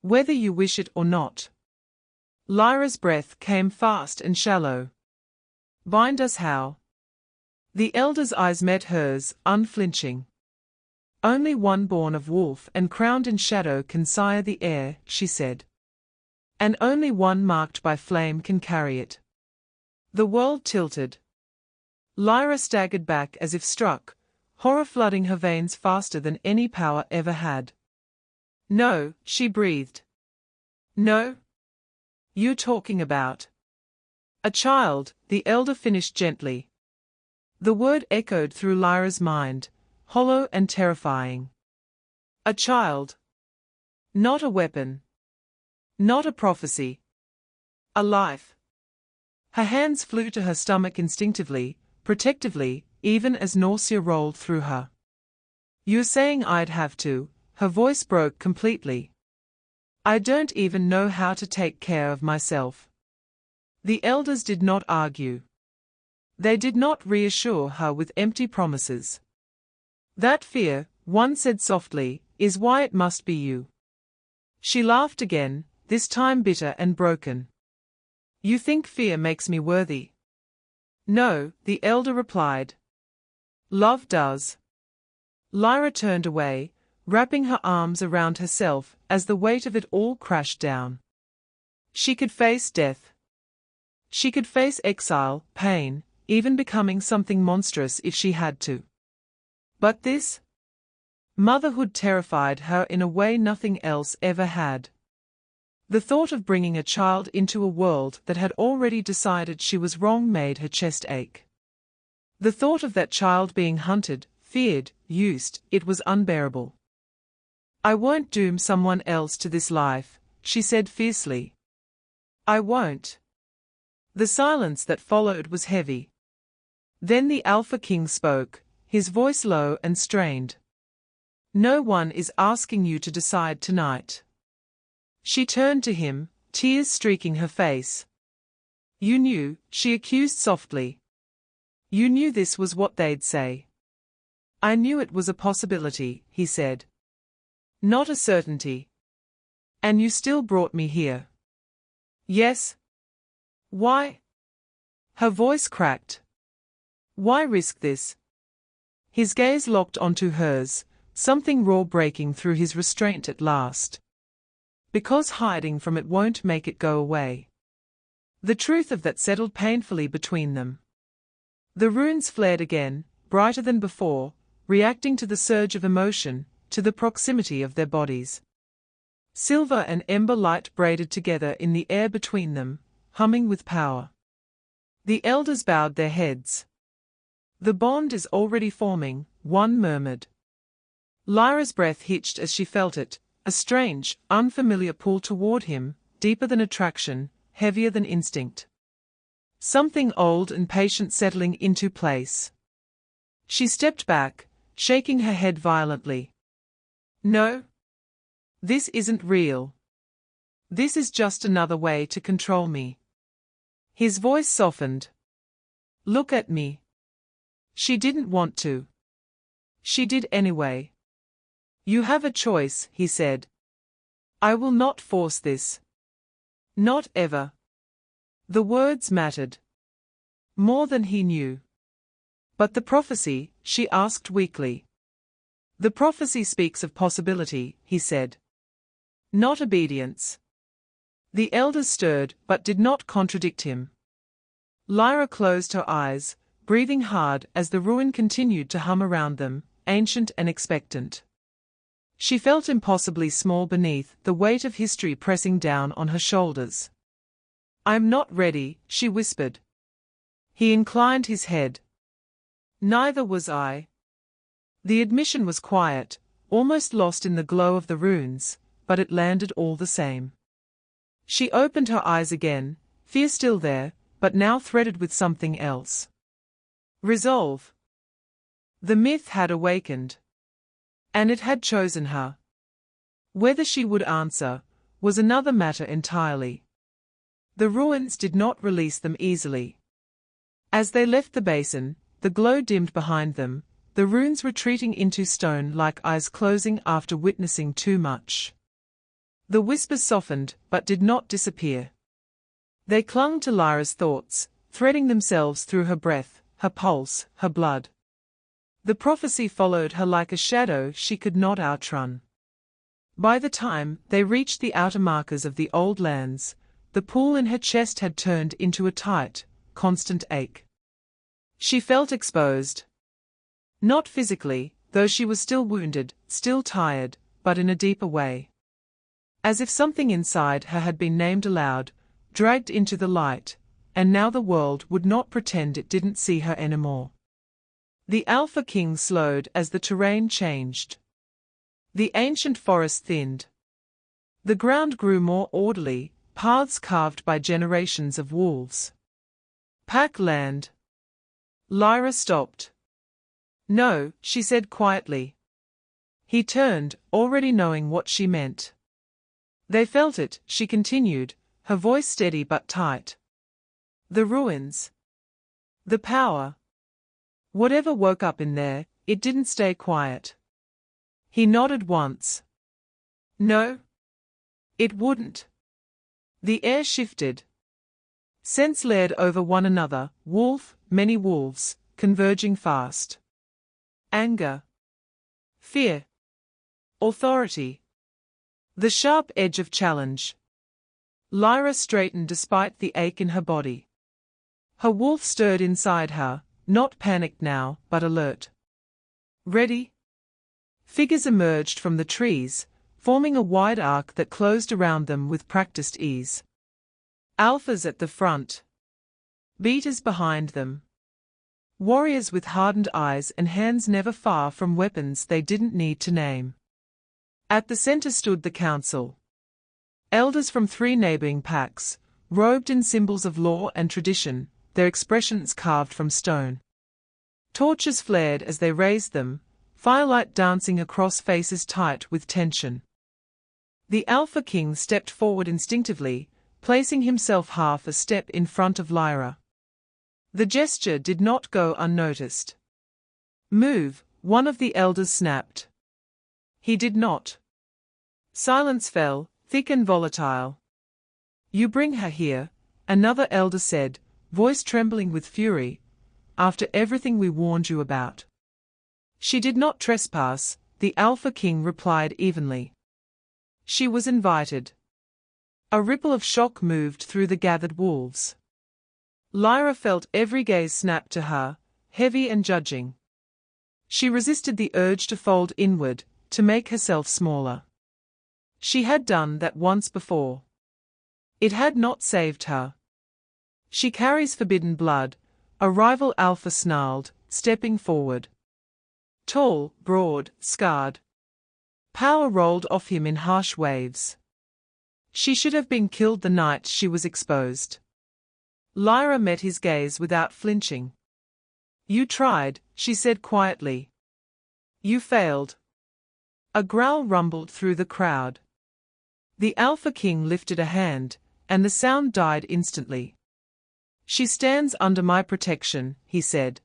"Whether you wish it or not." Lyra's breath came fast and shallow. "Bind us how?" The elder's eyes met hers, unflinching. Only one born of wolf and crowned in shadow can sire the heir, she said. And only one marked by flame can carry it. The world tilted. Lyra staggered back as if struck, horror flooding her veins faster than any power ever had. No, she breathed. No? You talking about? A child, the elder finished gently. The word echoed through Lyra's mind, hollow and terrifying. A child. Not a weapon. Not a prophecy. A life. Her hands flew to her stomach instinctively, protectively, even as nausea rolled through her. You're saying I'd have to? Her voice broke completely. I don't even know how to take care of myself. The elders did not argue. They did not reassure her with empty promises. That fear, one said softly, is why it must be you. She laughed again, this time bitter and broken. You think fear makes me worthy? No, the elder replied. Love does. Lyra turned away, wrapping her arms around herself as the weight of it all crashed down. She could face death. She could face exile, pain, even becoming something monstrous if she had to. But this? Motherhood terrified her in a way nothing else ever had. The thought of bringing a child into a world that had already decided she was wrong made her chest ache. The thought of that child being hunted, feared, used, it was unbearable. I won't doom someone else to this life, she said fiercely. I won't. The silence that followed was heavy. Then the Alpha King spoke, his voice low and strained. No one is asking you to decide tonight. She turned to him, tears streaking her face. You knew, she accused softly. You knew this was what they'd say. I knew it was a possibility, he said. Not a certainty. And you still brought me here. Yes. Why? Her voice cracked. Why risk this? His gaze locked onto hers, something raw breaking through his restraint at last. Because hiding from it won't make it go away. The truth of that settled painfully between them. The runes flared again, brighter than before, reacting to the surge of emotion, to the proximity of their bodies. Silver and ember light braided together in the air between them, humming with power. The elders bowed their heads. The bond is already forming, one murmured. Lyra's breath hitched as she felt it, a strange, unfamiliar pull toward him, deeper than attraction, heavier than instinct. Something old and patient settling into place. She stepped back, shaking her head violently. No. This isn't real. This is just another way to control me. His voice softened. Look at me. She didn't want to. She did anyway. You have a choice, he said. I will not force this. Not ever. The words mattered. More than he knew. But the prophecy, she asked weakly. The prophecy speaks of possibility, he said. Not obedience. The elders stirred, but did not contradict him. Lyra closed her eyes, breathing hard as the ruin continued to hum around them, ancient and expectant. She felt impossibly small beneath the weight of history pressing down on her shoulders. I'm not ready, she whispered. He inclined his head. Neither was I. The admission was quiet, almost lost in the glow of the runes, but it landed all the same. She opened her eyes again, fear still there, but now threaded with something else. Resolve. The myth had awakened. And it had chosen her. Whether she would answer, was another matter entirely. The ruins did not release them easily. As they left the basin, the glow dimmed behind them, the runes retreating into stone like eyes closing after witnessing too much. The whispers softened, but did not disappear. They clung to Lyra's thoughts, threading themselves through her breath, her pulse, her blood. The prophecy followed her like a shadow she could not outrun. By the time they reached the outer markers of the old lands, the pool in her chest had turned into a tight, constant ache. She felt exposed. Not physically, though she was still wounded, still tired, but in a deeper way. As if something inside her had been named aloud, dragged into the light, and now the world would not pretend it didn't see her anymore. The Alpha King slowed as the terrain changed. The ancient forest thinned. The ground grew more orderly, paths carved by generations of wolves. Pack land. Lyra stopped. No, she said quietly. He turned, already knowing what she meant. They felt it, she continued, her voice steady but tight. The ruins. The power. Whatever woke up in there, it didn't stay quiet. He nodded once. No. It wouldn't. The air shifted. Scents layered over one another, wolf, many wolves, converging fast. Anger. Fear. Authority. The sharp edge of challenge. Lyra straightened despite the ache in her body. Her wolf stirred inside her, not panicked now, but alert. Ready? Figures emerged from the trees, forming a wide arc that closed around them with practiced ease. Alphas at the front. Beaters behind them. Warriors with hardened eyes and hands never far from weapons they didn't need to name. At the center stood the council. Elders from 3 neighboring packs, robed in symbols of law and tradition, their expressions carved from stone. Torches flared as they raised them, firelight dancing across faces tight with tension. The Alpha King stepped forward instinctively, placing himself half a step in front of Lyra. The gesture did not go unnoticed. Move, one of the elders snapped. He did not. Silence fell, thick and volatile. You bring her here, another elder said, voice trembling with fury, after everything we warned you about. She did not trespass, the Alpha King replied evenly. She was invited. A ripple of shock moved through the gathered wolves. Lyra felt every gaze snap to her, heavy and judging. She resisted the urge to fold inward, to make herself smaller. She had done that once before. It had not saved her. She carries forbidden blood, a rival Alpha snarled, stepping forward. Tall, broad, scarred. Power rolled off him in harsh waves. She should have been killed the night she was exposed. Lyra met his gaze without flinching. You tried, she said quietly. You failed. A growl rumbled through the crowd. The Alpha King lifted a hand, and the sound died instantly. She stands under my protection, he said.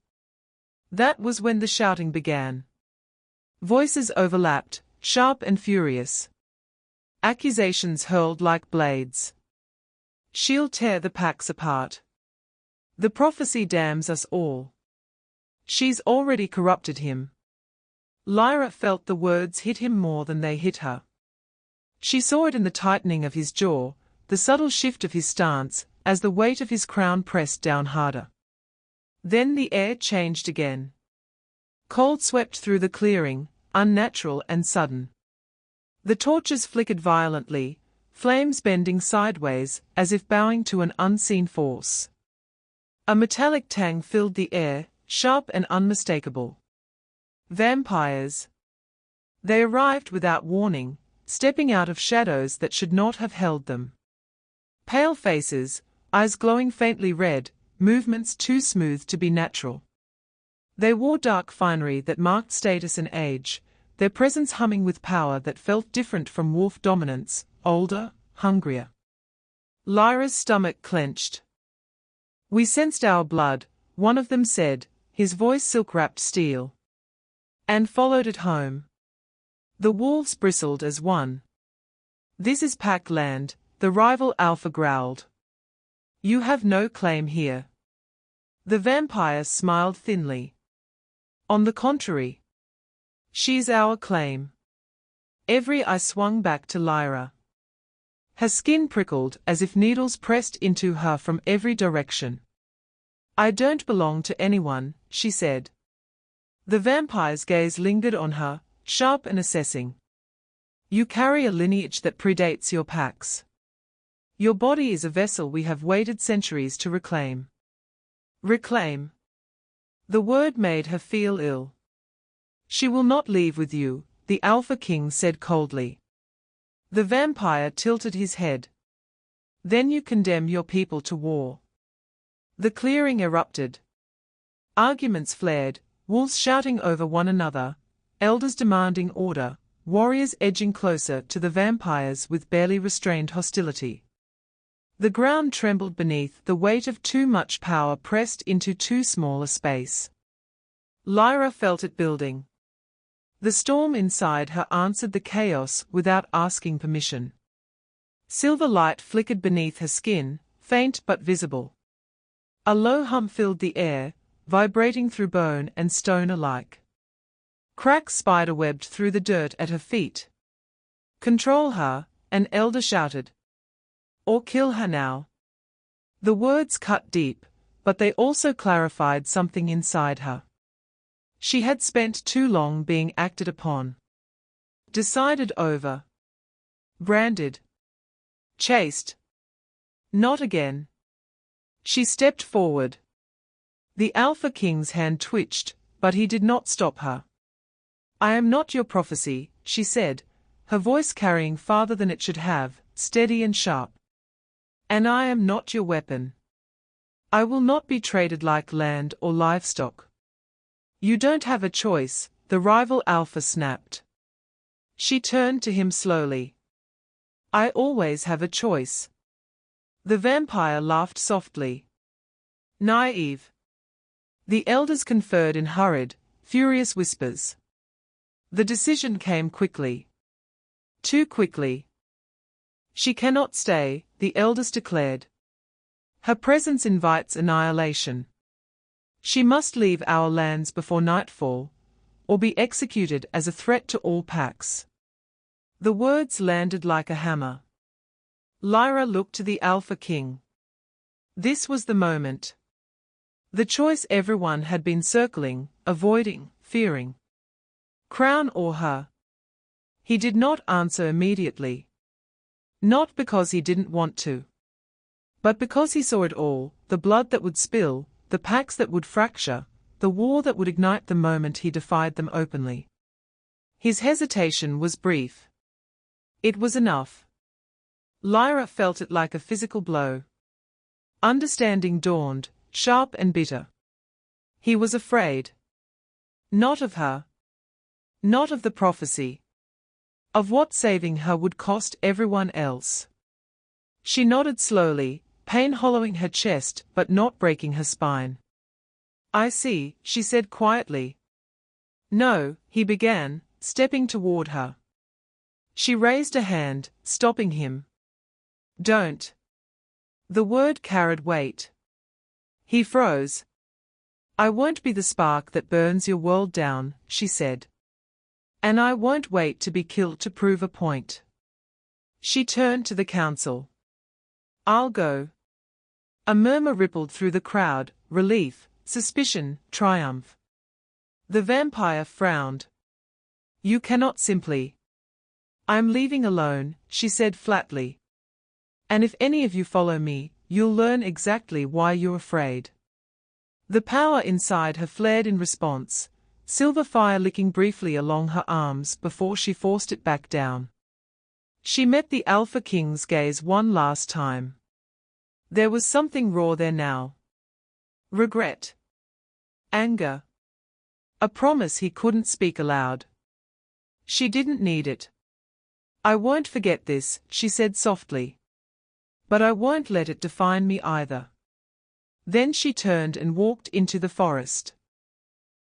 That was when the shouting began. Voices overlapped, sharp and furious. Accusations hurled like blades. She'll tear the packs apart. The prophecy damns us all. She's already corrupted him. Lyra felt the words hit him more than they hit her. She saw it in the tightening of his jaw, the subtle shift of his stance, as the weight of his crown pressed down harder. Then the air changed again. Cold swept through the clearing, unnatural and sudden. The torches flickered violently, flames bending sideways, as if bowing to an unseen force. A metallic tang filled the air, sharp and unmistakable. Vampires. They arrived without warning, stepping out of shadows that should not have held them. Pale faces, eyes glowing faintly red, movements too smooth to be natural. They wore dark finery that marked status and age, their presence humming with power that felt different from wolf dominance, older, hungrier. Lyra's stomach clenched. We sensed our blood, one of them said, his voice silk-wrapped steel. And followed it home. The wolves bristled as one. This is pack land, the rival Alpha growled. You have no claim here. The vampire smiled thinly. On the contrary. She's our claim. Every eye swung back to Lyra. Her skin prickled as if needles pressed into her from every direction. I don't belong to anyone, she said. The vampire's gaze lingered on her, sharp and assessing. You carry a lineage that predates your packs. Your body is a vessel we have waited centuries to reclaim. Reclaim. The word made her feel ill. She will not leave with you, the Alpha King said coldly. The vampire tilted his head. Then you condemn your people to war. The clearing erupted. Arguments flared, wolves shouting over one another, elders demanding order, warriors edging closer to the vampires with barely restrained hostility. The ground trembled beneath the weight of too much power pressed into too small a space. Lyra felt it building. The storm inside her answered the chaos without asking permission. Silver light flickered beneath her skin, faint but visible. A low hum filled the air, vibrating through bone and stone alike. Cracks spiderwebbed through the dirt at her feet. Control her, an elder shouted. Or kill her now. The words cut deep, but they also clarified something inside her. She had spent too long being acted upon. Decided over. Branded. Chased. Not again. She stepped forward. The Alpha King's hand twitched, but he did not stop her. I am not your prophecy, she said, her voice carrying farther than it should have, steady and sharp. And I am not your weapon. I will not be traded like land or livestock. You don't have a choice, the rival Alpha snapped. She turned to him slowly. I always have a choice. The vampire laughed softly. Naive. The elders conferred in hurried, furious whispers. The decision came quickly. Too quickly. She cannot stay, the elders declared. Her presence invites annihilation. She must leave our lands before nightfall, or be executed as a threat to all packs. The words landed like a hammer. Lyra looked to the Alpha King. This was the moment. The choice everyone had been circling, avoiding, fearing. Crown or her? He did not answer immediately. Not because he didn't want to. But because he saw it all, the blood that would spill, the packs that would fracture, the war that would ignite the moment he defied them openly. His hesitation was brief. It was enough. Lyra felt it like a physical blow. Understanding dawned, sharp and bitter. He was afraid. Not of her. Not of the prophecy. Of what saving her would cost everyone else. She nodded slowly, pain hollowing her chest but not breaking her spine. I see, she said quietly. No, he began, stepping toward her. She raised a hand, stopping him. Don't. The word carried weight. He froze. I won't be the spark that burns your world down, she said. And I won't wait to be killed to prove a point. She turned to the council. I'll go. A murmur rippled through the crowd, relief, suspicion, triumph. The vampire frowned. You cannot simply. I'm leaving alone, she said flatly. And if any of you follow me, you'll learn exactly why you're afraid. The power inside her flared in response, silver fire licking briefly along her arms before she forced it back down. She met the Alpha King's gaze one last time. There was something raw there now. Regret. Anger. A promise he couldn't speak aloud. She didn't need it. I won't forget this, she said softly. But I won't let it define me either. Then she turned and walked into the forest.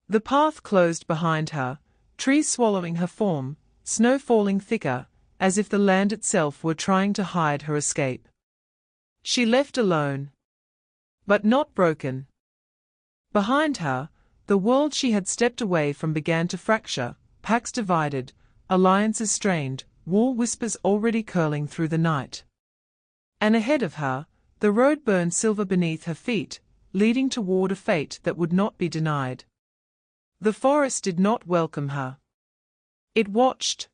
The path closed behind her, trees swallowing her form, snow falling thicker, as if the land itself were trying to hide her escape. She left alone. But not broken. Behind her, The world she had stepped away from began to fracture, packs divided, alliances strained, war whispers already curling through the night. And ahead of her, the road burned silver beneath her feet, leading toward a fate that would not be denied. The forest did not welcome her. It watched.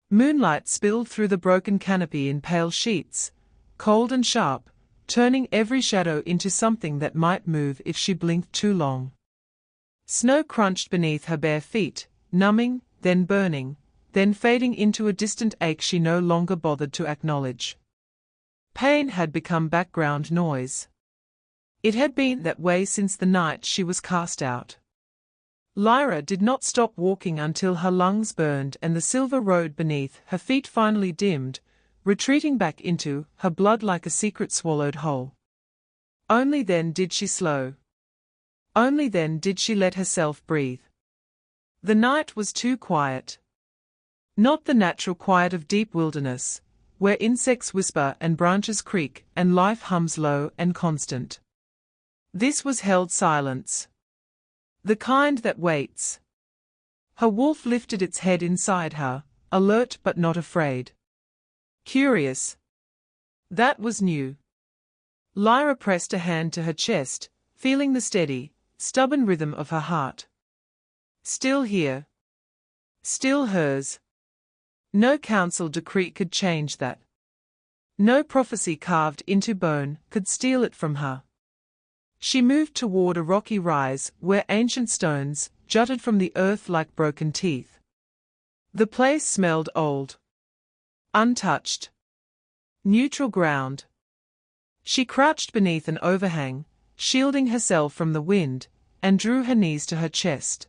Moonlight spilled through the broken canopy in pale sheets, cold and sharp, turning every shadow into something that might move if she blinked too long. Snow crunched beneath her bare feet, numbing, then burning, then fading into a distant ache she no longer bothered to acknowledge. Pain had become background noise. It had been that way since the night she was cast out. Lyra did not stop walking until her lungs burned and the silver road beneath her feet finally dimmed, retreating back into her blood like a secret swallowed whole. Only then did she slow. Only then did she let herself breathe. The night was too quiet. Not the natural quiet of deep wilderness, where insects whisper and branches creak and life hums low and constant. This was held silence. The kind that waits. Her wolf lifted its head inside her, alert but not afraid. Curious. That was new. Lyra pressed a hand to her chest, feeling the steady, stubborn rhythm of her heart. Still here. Still hers. No council decree could change that. No prophecy carved into bone could steal it from her. She moved toward a rocky rise where ancient stones jutted from the earth like broken teeth. The place smelled old. Untouched. Neutral ground. She crouched beneath an overhang, shielding herself from the wind, and drew her knees to her chest.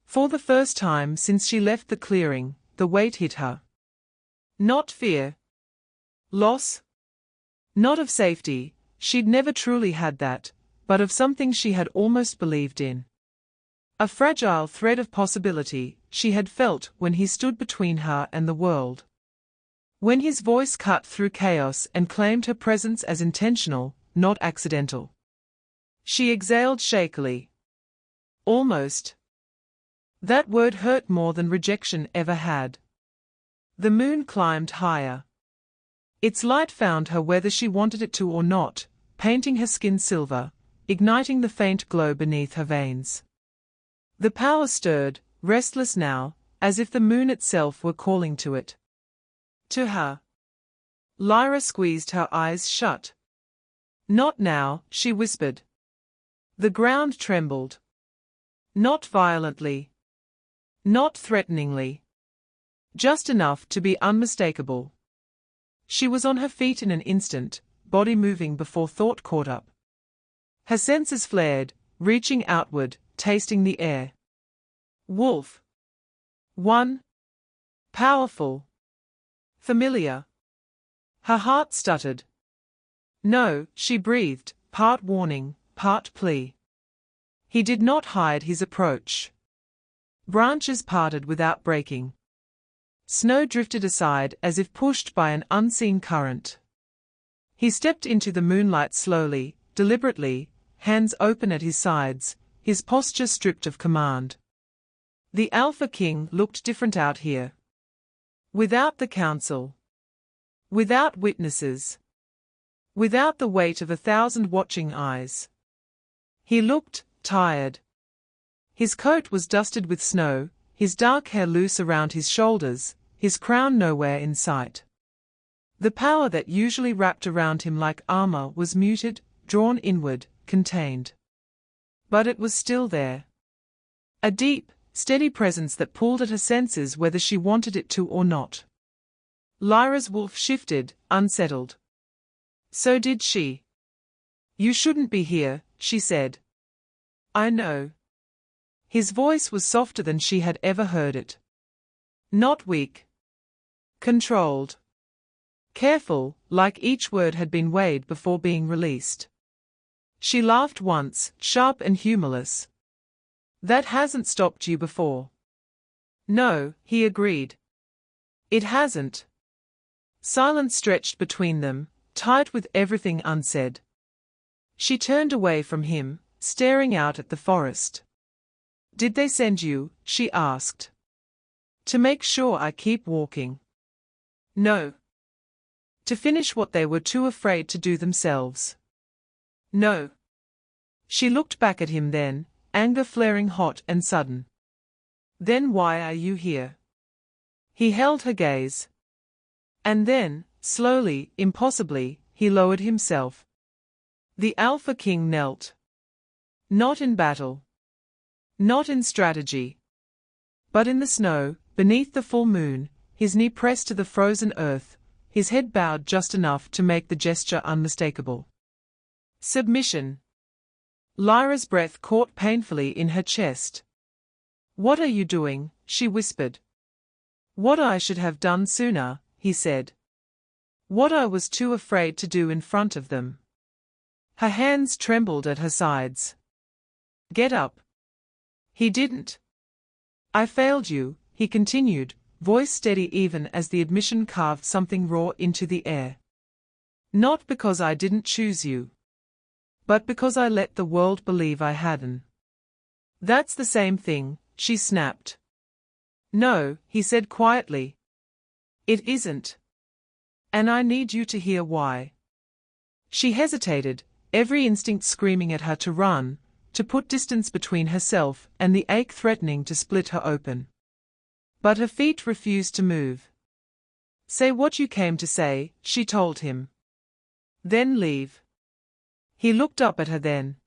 For the first time since she left the clearing, the weight hit her. Not fear. Loss. Not of safety, she'd never truly had that, but of something she had almost believed in. A fragile thread of possibility she had felt when he stood between her and the world. When his voice cut through chaos and claimed her presence as intentional, not accidental. She exhaled shakily. Almost. That word hurt more than rejection ever had. The moon climbed higher. Its light found her whether she wanted it to or not, painting her skin silver, igniting the faint glow beneath her veins. The power stirred, restless now, as if the moon itself were calling to it. To her. Lyra squeezed her eyes shut. Not now, she whispered. The ground trembled. Not violently. Not threateningly. Just enough to be unmistakable. She was on her feet in an instant, body moving before thought caught up. Her senses flared, reaching outward, tasting the air. Wolf. One. Powerful. Familiar. Her heart stuttered. No, she breathed, part warning, part plea. He did not hide his approach. Branches parted without breaking. Snow drifted aside as if pushed by an unseen current. He stepped into the moonlight slowly, deliberately, hands open at his sides, his posture stripped of command. The Alpha King looked different out here. Without the council. Without witnesses. Without the weight of 1,000 watching eyes. He looked tired. His coat was dusted with snow, his dark hair loose around his shoulders, his crown nowhere in sight. The power that usually wrapped around him like armor was muted, drawn inward, contained. But it was still there. A deep, steady presence that pulled at her senses whether she wanted it to or not. Lyra's wolf shifted, unsettled. So did she. You shouldn't be here, she said. I know. His voice was softer than she had ever heard it. Not weak. Controlled. Careful, like each word had been weighed before being released. She laughed once, sharp and humorless. That hasn't stopped you before. No, he agreed. It hasn't. Silence stretched between them, tight with everything unsaid. She turned away from him, staring out at the forest. Did they send you? She asked. To make sure I keep walking. No. To finish what they were too afraid to do themselves. No. She looked back at him then, anger flaring hot and sudden. Then why are you here? He held her gaze. And then, slowly, impossibly, he lowered himself. The Alpha King knelt. Not in battle. Not in strategy. But in the snow, beneath the full moon, his knee pressed to the frozen earth, his head bowed just enough to make the gesture unmistakable. Submission. Lyra's breath caught painfully in her chest. What are you doing? She whispered. What I should have done sooner, he said. What I was too afraid to do in front of them. Her hands trembled at her sides. Get up. He didn't. I failed you, he continued, voice steady even as the admission carved something raw into the air. Not because I didn't choose you. But because I let the world believe I hadn't. That's the same thing, she snapped. No, he said quietly. It isn't. And I need you to hear why. She hesitated, every instinct screaming at her to run, to put distance between herself and the ache threatening to split her open. But her feet refused to move. Say what you came to say, she told him. Then leave. He looked up at her then.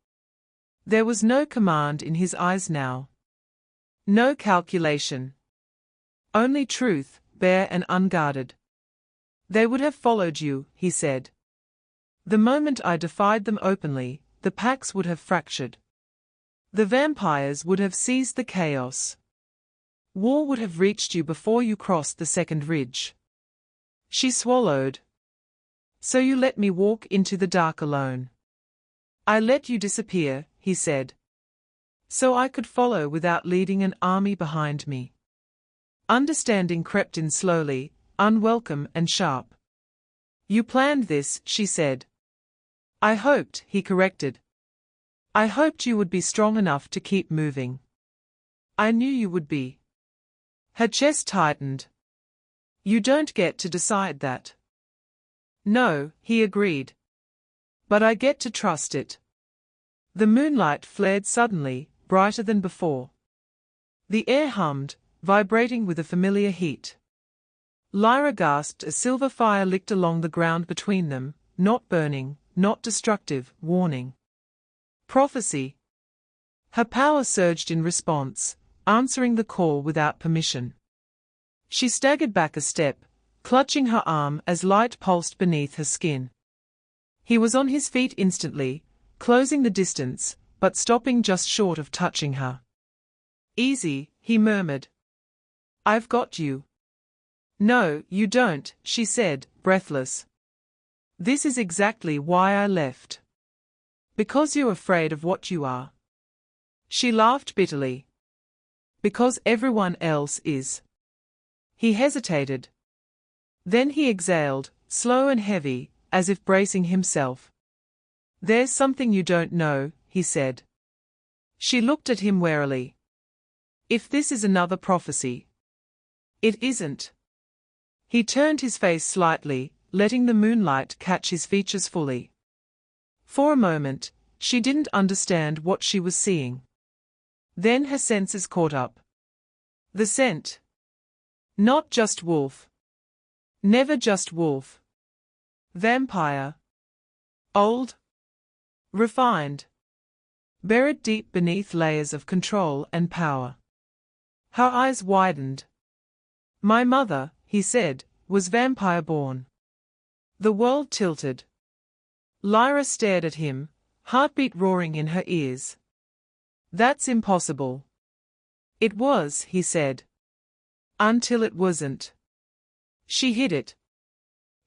There was no command in his eyes now. No calculation. Only truth, bare and unguarded. They would have followed you, he said. The moment I defied them openly, the packs would have fractured. The vampires would have seized the chaos. War would have reached you before you crossed the second ridge. She swallowed. So you let me walk into the dark alone. I let you disappear, he said. So I could follow without leading an army behind me. Understanding crept in slowly, unwelcome and sharp. You planned this, she said. I hoped, he corrected. I hoped you would be strong enough to keep moving. I knew you would be. Her chest tightened. You don't get to decide that. No, he agreed. But I get to trust it. The moonlight flared suddenly, brighter than before. The air hummed, vibrating with a familiar heat. Lyra gasped as silver fire licked along the ground between them, not burning, not destructive, warning. Prophecy. Her power surged in response, answering the call without permission. She staggered back a step, clutching her arm as light pulsed beneath her skin. He was on his feet instantly, closing the distance, but stopping just short of touching her. Easy, he murmured. I've got you. No, you don't, she said, breathless. This is exactly why I left. Because you're afraid of what you are. She laughed bitterly. Because everyone else is. He hesitated. Then he exhaled, slow and heavy, as if bracing himself. There's something you don't know, he said. She looked at him warily. If this is another prophecy. It isn't. He turned his face slightly, letting the moonlight catch his features fully. For a moment, she didn't understand what she was seeing. Then her senses caught up. The scent. Not just wolf. Never just wolf. Vampire. Old. Refined. Buried deep beneath layers of control and power. Her eyes widened. My mother, he said, was vampire-born. The world tilted. Lyra stared at him, heartbeat roaring in her ears. That's impossible. It was, he said. Until it wasn't. She hid it.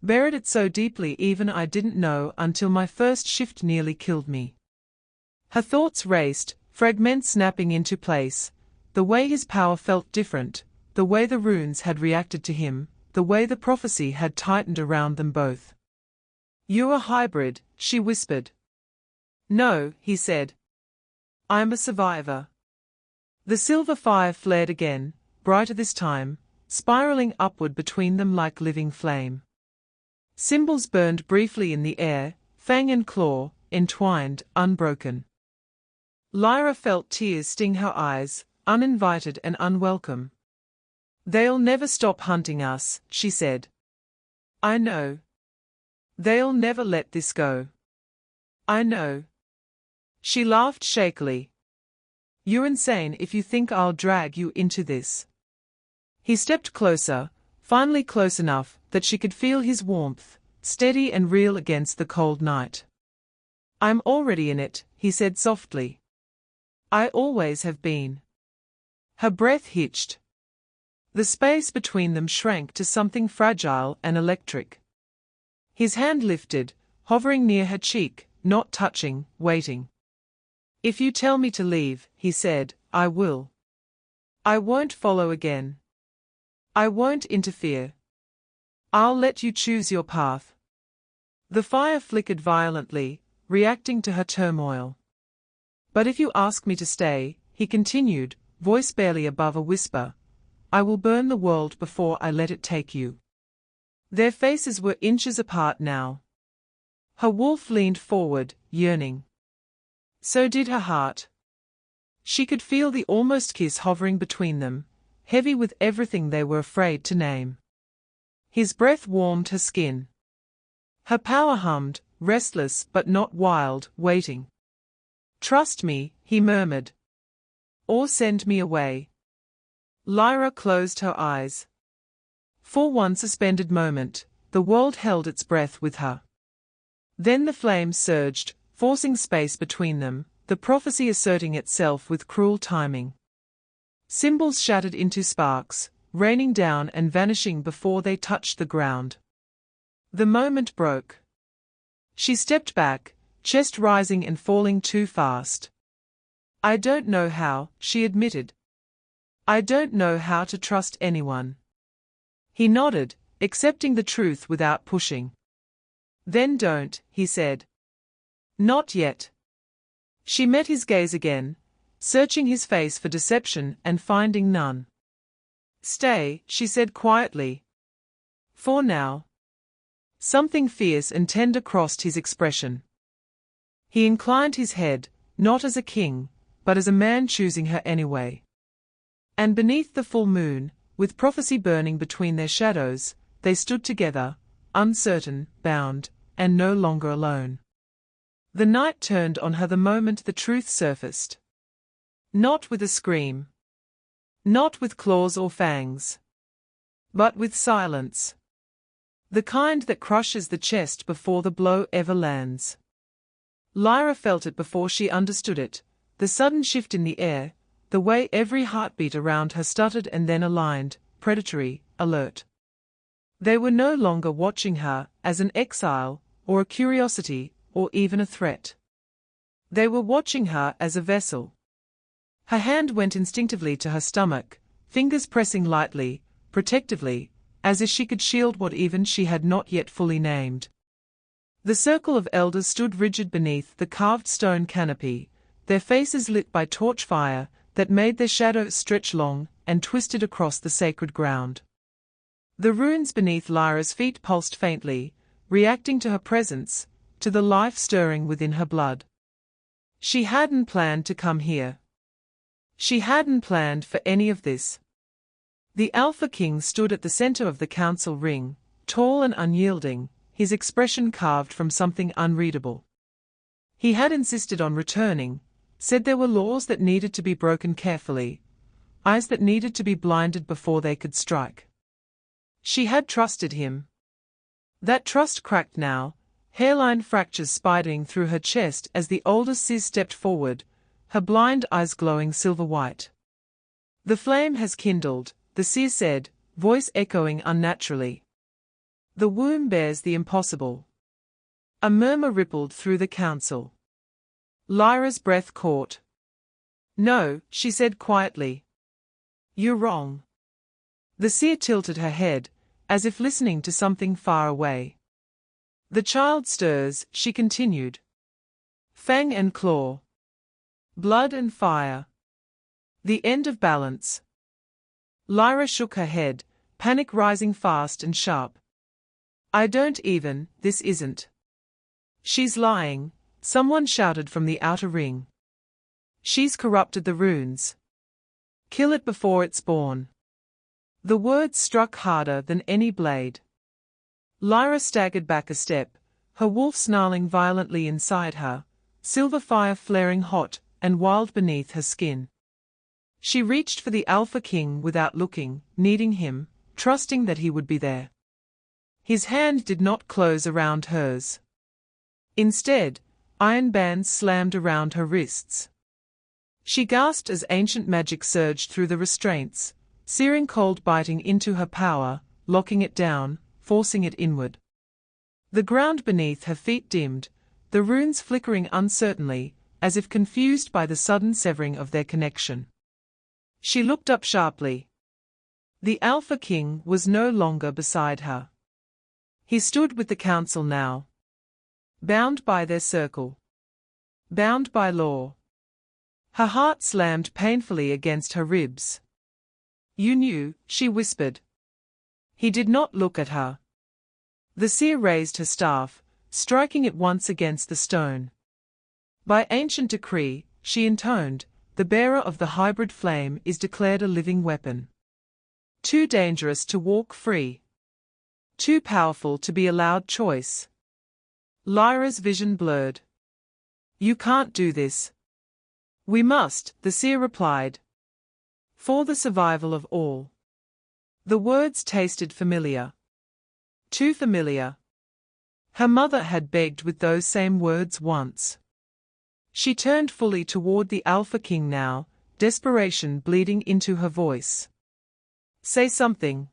Buried it so deeply even I didn't know until my first shift nearly killed me. Her thoughts raced, fragments snapping into place, the way his power felt different, the way the runes had reacted to him, the way the prophecy had tightened around them both. You're a hybrid, she whispered. No, he said. I'm a survivor. The silver fire flared again, brighter this time, spiraling upward between them like living flame. Symbols burned briefly in the air, fang and claw, entwined, unbroken. Lyra felt tears sting her eyes, uninvited and unwelcome. "They'll never stop hunting us," she said. "I know. They'll never let this go. I know." She laughed shakily. "You're insane if you think I'll drag you into this." He stepped closer, finally close enough that she could feel his warmth, steady and real against the cold night. "I'm already in it," he said softly. "I always have been." Her breath hitched. The space between them shrank to something fragile and electric. His hand lifted, hovering near her cheek, not touching, waiting. "If you tell me to leave," he said, "I will. I won't follow again. I won't interfere. I'll let you choose your path." The fire flickered violently, reacting to her turmoil. "But if you ask me to stay," he continued, voice barely above a whisper, "I will burn the world before I let it take you." Their faces were inches apart now. Her wolf leaned forward, yearning. So did her heart. She could feel the almost kiss hovering between them, heavy with everything they were afraid to name. His breath warmed her skin. Her power hummed, restless but not wild, waiting. "Trust me," he murmured. "Or send me away." Lyra closed her eyes. For one suspended moment, the world held its breath with her. Then the flames surged, forcing space between them, the prophecy asserting itself with cruel timing. Symbols shattered into sparks, raining down and vanishing before they touched the ground. The moment broke. She stepped back, chest rising and falling too fast. "I don't know how," she admitted. "I don't know how to trust anyone." He nodded, accepting the truth without pushing. "Then don't," he said. "Not yet." She met his gaze again, searching his face for deception and finding none. "Stay," she said quietly. "For now." Something fierce and tender crossed his expression. He inclined his head, not as a king, but as a man choosing her anyway. And beneath the full moon, with prophecy burning between their shadows, they stood together, uncertain, bound, and no longer alone. The night turned on her the moment the truth surfaced. Not with a scream. Not with claws or fangs. But with silence. The kind that crushes the chest before the blow ever lands. Lyra felt it before she understood it, the sudden shift in the air, the way every heartbeat around her stuttered and then aligned, predatory, alert. They were no longer watching her as an exile, or a curiosity, or even a threat. They were watching her as a vessel. Her hand went instinctively to her stomach, fingers pressing lightly, protectively, as if she could shield what even she had not yet fully named. The circle of elders stood rigid beneath the carved stone canopy, their faces lit by torch fire that made their shadows stretch long and twisted across the sacred ground. The ruins beneath Lyra's feet pulsed faintly, reacting to her presence, to the life stirring within her blood. She hadn't planned to come here. She hadn't planned for any of this. The Alpha King stood at the center of the council ring, tall and unyielding, his expression carved from something unreadable. He had insisted on returning, said there were laws that needed to be broken carefully, eyes that needed to be blinded before they could strike. She had trusted him. That trust cracked now, hairline fractures spidering through her chest as the older Sis stepped forward, her blind eyes glowing silver white. "The flame has kindled," the seer said, voice echoing unnaturally. "The womb bears the impossible." A murmur rippled through the council. Lyra's breath caught. "No," she said quietly. "You're wrong." The seer tilted her head, as if listening to something far away. "The child stirs," she continued. "Fang and claw. Blood and fire. The end of balance. Lyra shook her head, panic rising fast and sharp. This isn't. She's lying, someone shouted from the outer ring. She's corrupted the runes. Kill it before it's born. The words struck harder than any blade. Lyra staggered back a step, her wolf snarling violently inside her, silver fire flaring hot and wild beneath her skin. She reached for the Alpha King without looking, needing him, trusting that he would be there. His hand did not close around hers. Instead, iron bands slammed around her wrists. She gasped as ancient magic surged through the restraints, searing cold biting into her power, locking it down, forcing it inward. The ground beneath her feet dimmed, the runes flickering uncertainly, as if confused by the sudden severing of their connection. She looked up sharply. The Alpha King was no longer beside her. He stood with the council now. Bound by their circle. Bound by law. Her heart slammed painfully against her ribs. You knew, she whispered. He did not look at her. The seer raised her staff, striking it once against the stone. By ancient decree, she intoned, the bearer of the hybrid flame is declared a living weapon. Too dangerous to walk free. Too powerful to be allowed choice. Lyra's vision blurred. You can't do this. We must, the seer replied. For the survival of all. The words tasted familiar. Too familiar. Her mother had begged with those same words once. She turned fully toward the Alpha King now, desperation bleeding into her voice. Say something.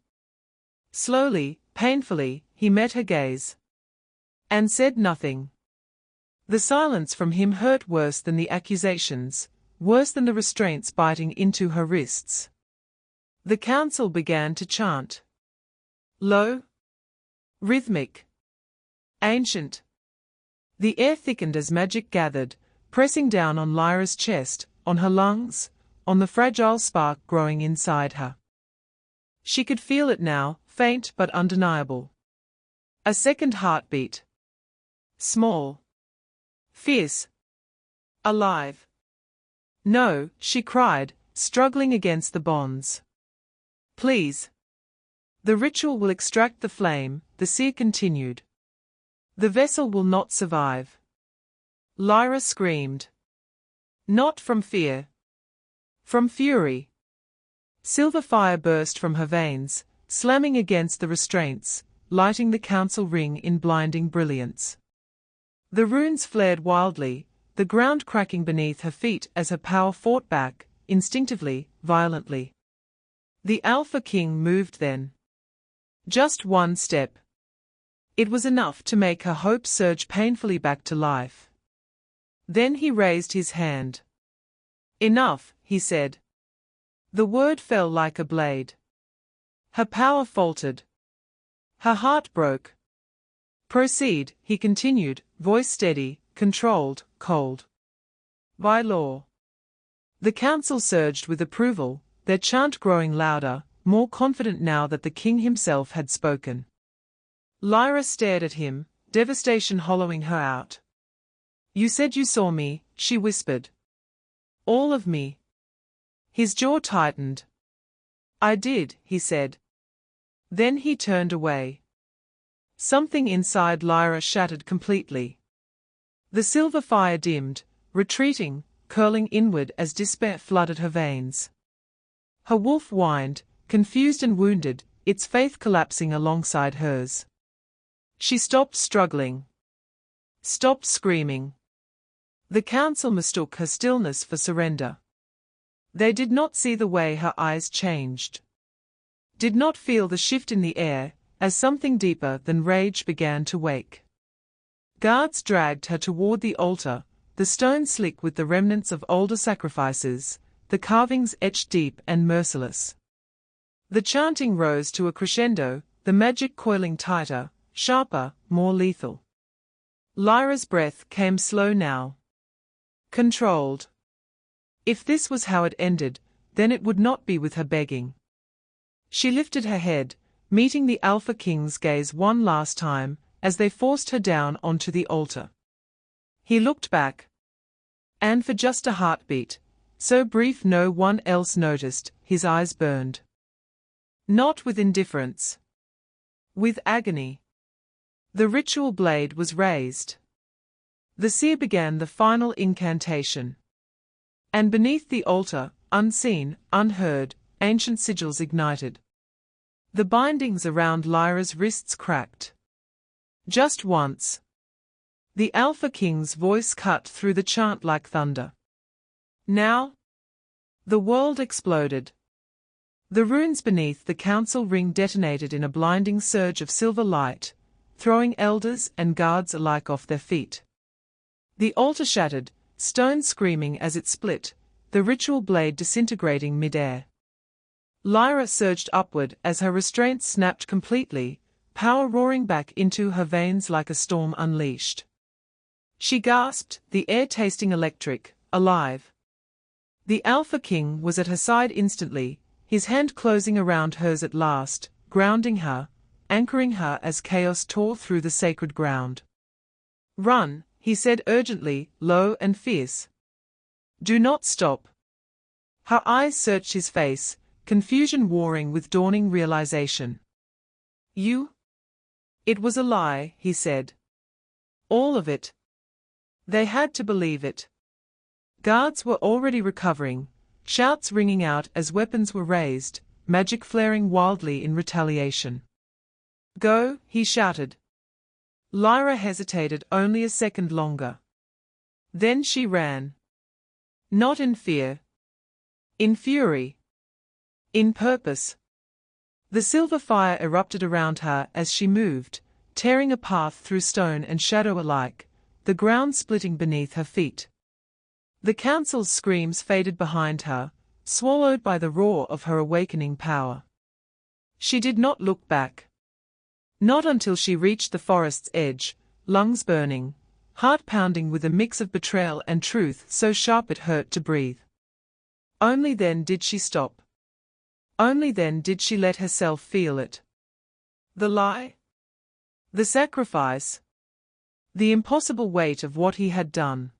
Slowly, painfully, he met her gaze. And said nothing. The silence from him hurt worse than the accusations, worse than the restraints biting into her wrists. The council began to chant. Low. Rhythmic. Ancient. The air thickened as magic gathered, pressing down on Lyra's chest, on her lungs, on the fragile spark growing inside her. She could feel it now, faint but undeniable. A second heartbeat. Small. Fierce. Alive. No, she cried, struggling against the bonds. Please. The ritual will extract the flame, the seer continued. The vessel will not survive. Lyra screamed. Not from fear. From fury. Silver fire burst from her veins, slamming against the restraints, lighting the council ring in blinding brilliance. The runes flared wildly, the ground cracking beneath her feet as her power fought back, instinctively, violently. The Alpha King moved then. Just one step. It was enough to make her hope surge painfully back to life. Then he raised his hand. Enough, he said. The word fell like a blade. Her power faltered. Her heart broke. Proceed, he continued, voice steady, controlled, cold. By law. The council surged with approval, their chant growing louder, more confident now that the king himself had spoken. Lyra stared at him, devastation hollowing her out. You said you saw me, she whispered. All of me. His jaw tightened. I did, he said. Then he turned away. Something inside Lyra shattered completely. The silver fire dimmed, retreating, curling inward as despair flooded her veins. Her wolf whined, confused and wounded, its faith collapsing alongside hers. She stopped struggling. Stopped screaming. The council mistook her stillness for surrender. They did not see the way her eyes changed. Did not feel the shift in the air, as something deeper than rage began to wake. Guards dragged her toward the altar, the stone slick with the remnants of older sacrifices, the carvings etched deep and merciless. The chanting rose to a crescendo, the magic coiling tighter, sharper, more lethal. Lyra's breath came slow now. Controlled. If this was how it ended, then it would not be with her begging. She lifted her head, meeting the Alpha King's gaze one last time, as they forced her down onto the altar. He looked back. And for just a heartbeat, so brief no one else noticed, his eyes burned. Not with indifference. With agony. The ritual blade was raised. The seer began the final incantation. And beneath the altar, unseen, unheard, ancient sigils ignited. The bindings around Lyra's wrists cracked. Just once. The Alpha King's voice cut through the chant like thunder. Now? The world exploded. The runes beneath the council ring detonated in a blinding surge of silver light, throwing elders and guards alike off their feet. The altar shattered, stone screaming as it split, the ritual blade disintegrating mid-air. Lyra surged upward as her restraints snapped completely, power roaring back into her veins like a storm unleashed. She gasped, the air tasting electric, alive. The Alpha King was at her side instantly, his hand closing around hers at last, grounding her, anchoring her as chaos tore through the sacred ground. "Run," he said urgently, low and fierce. "Do not stop." Her eyes searched his face, confusion warring with dawning realization. "You?" "It was a lie," he said. "All of it." They had to believe it. Guards were already recovering, shouts ringing out as weapons were raised, magic flaring wildly in retaliation. "Go," he shouted. Lyra hesitated only a second longer. Then she ran. Not in fear. In fury. In purpose. The silver fire erupted around her as she moved, tearing a path through stone and shadow alike, the ground splitting beneath her feet. The council's screams faded behind her, swallowed by the roar of her awakening power. She did not look back. Not until she reached the forest's edge, lungs burning, heart pounding with a mix of betrayal and truth so sharp it hurt to breathe. Only then did she stop. Only then did she let herself feel it. The lie. The sacrifice. The impossible weight of what he had done.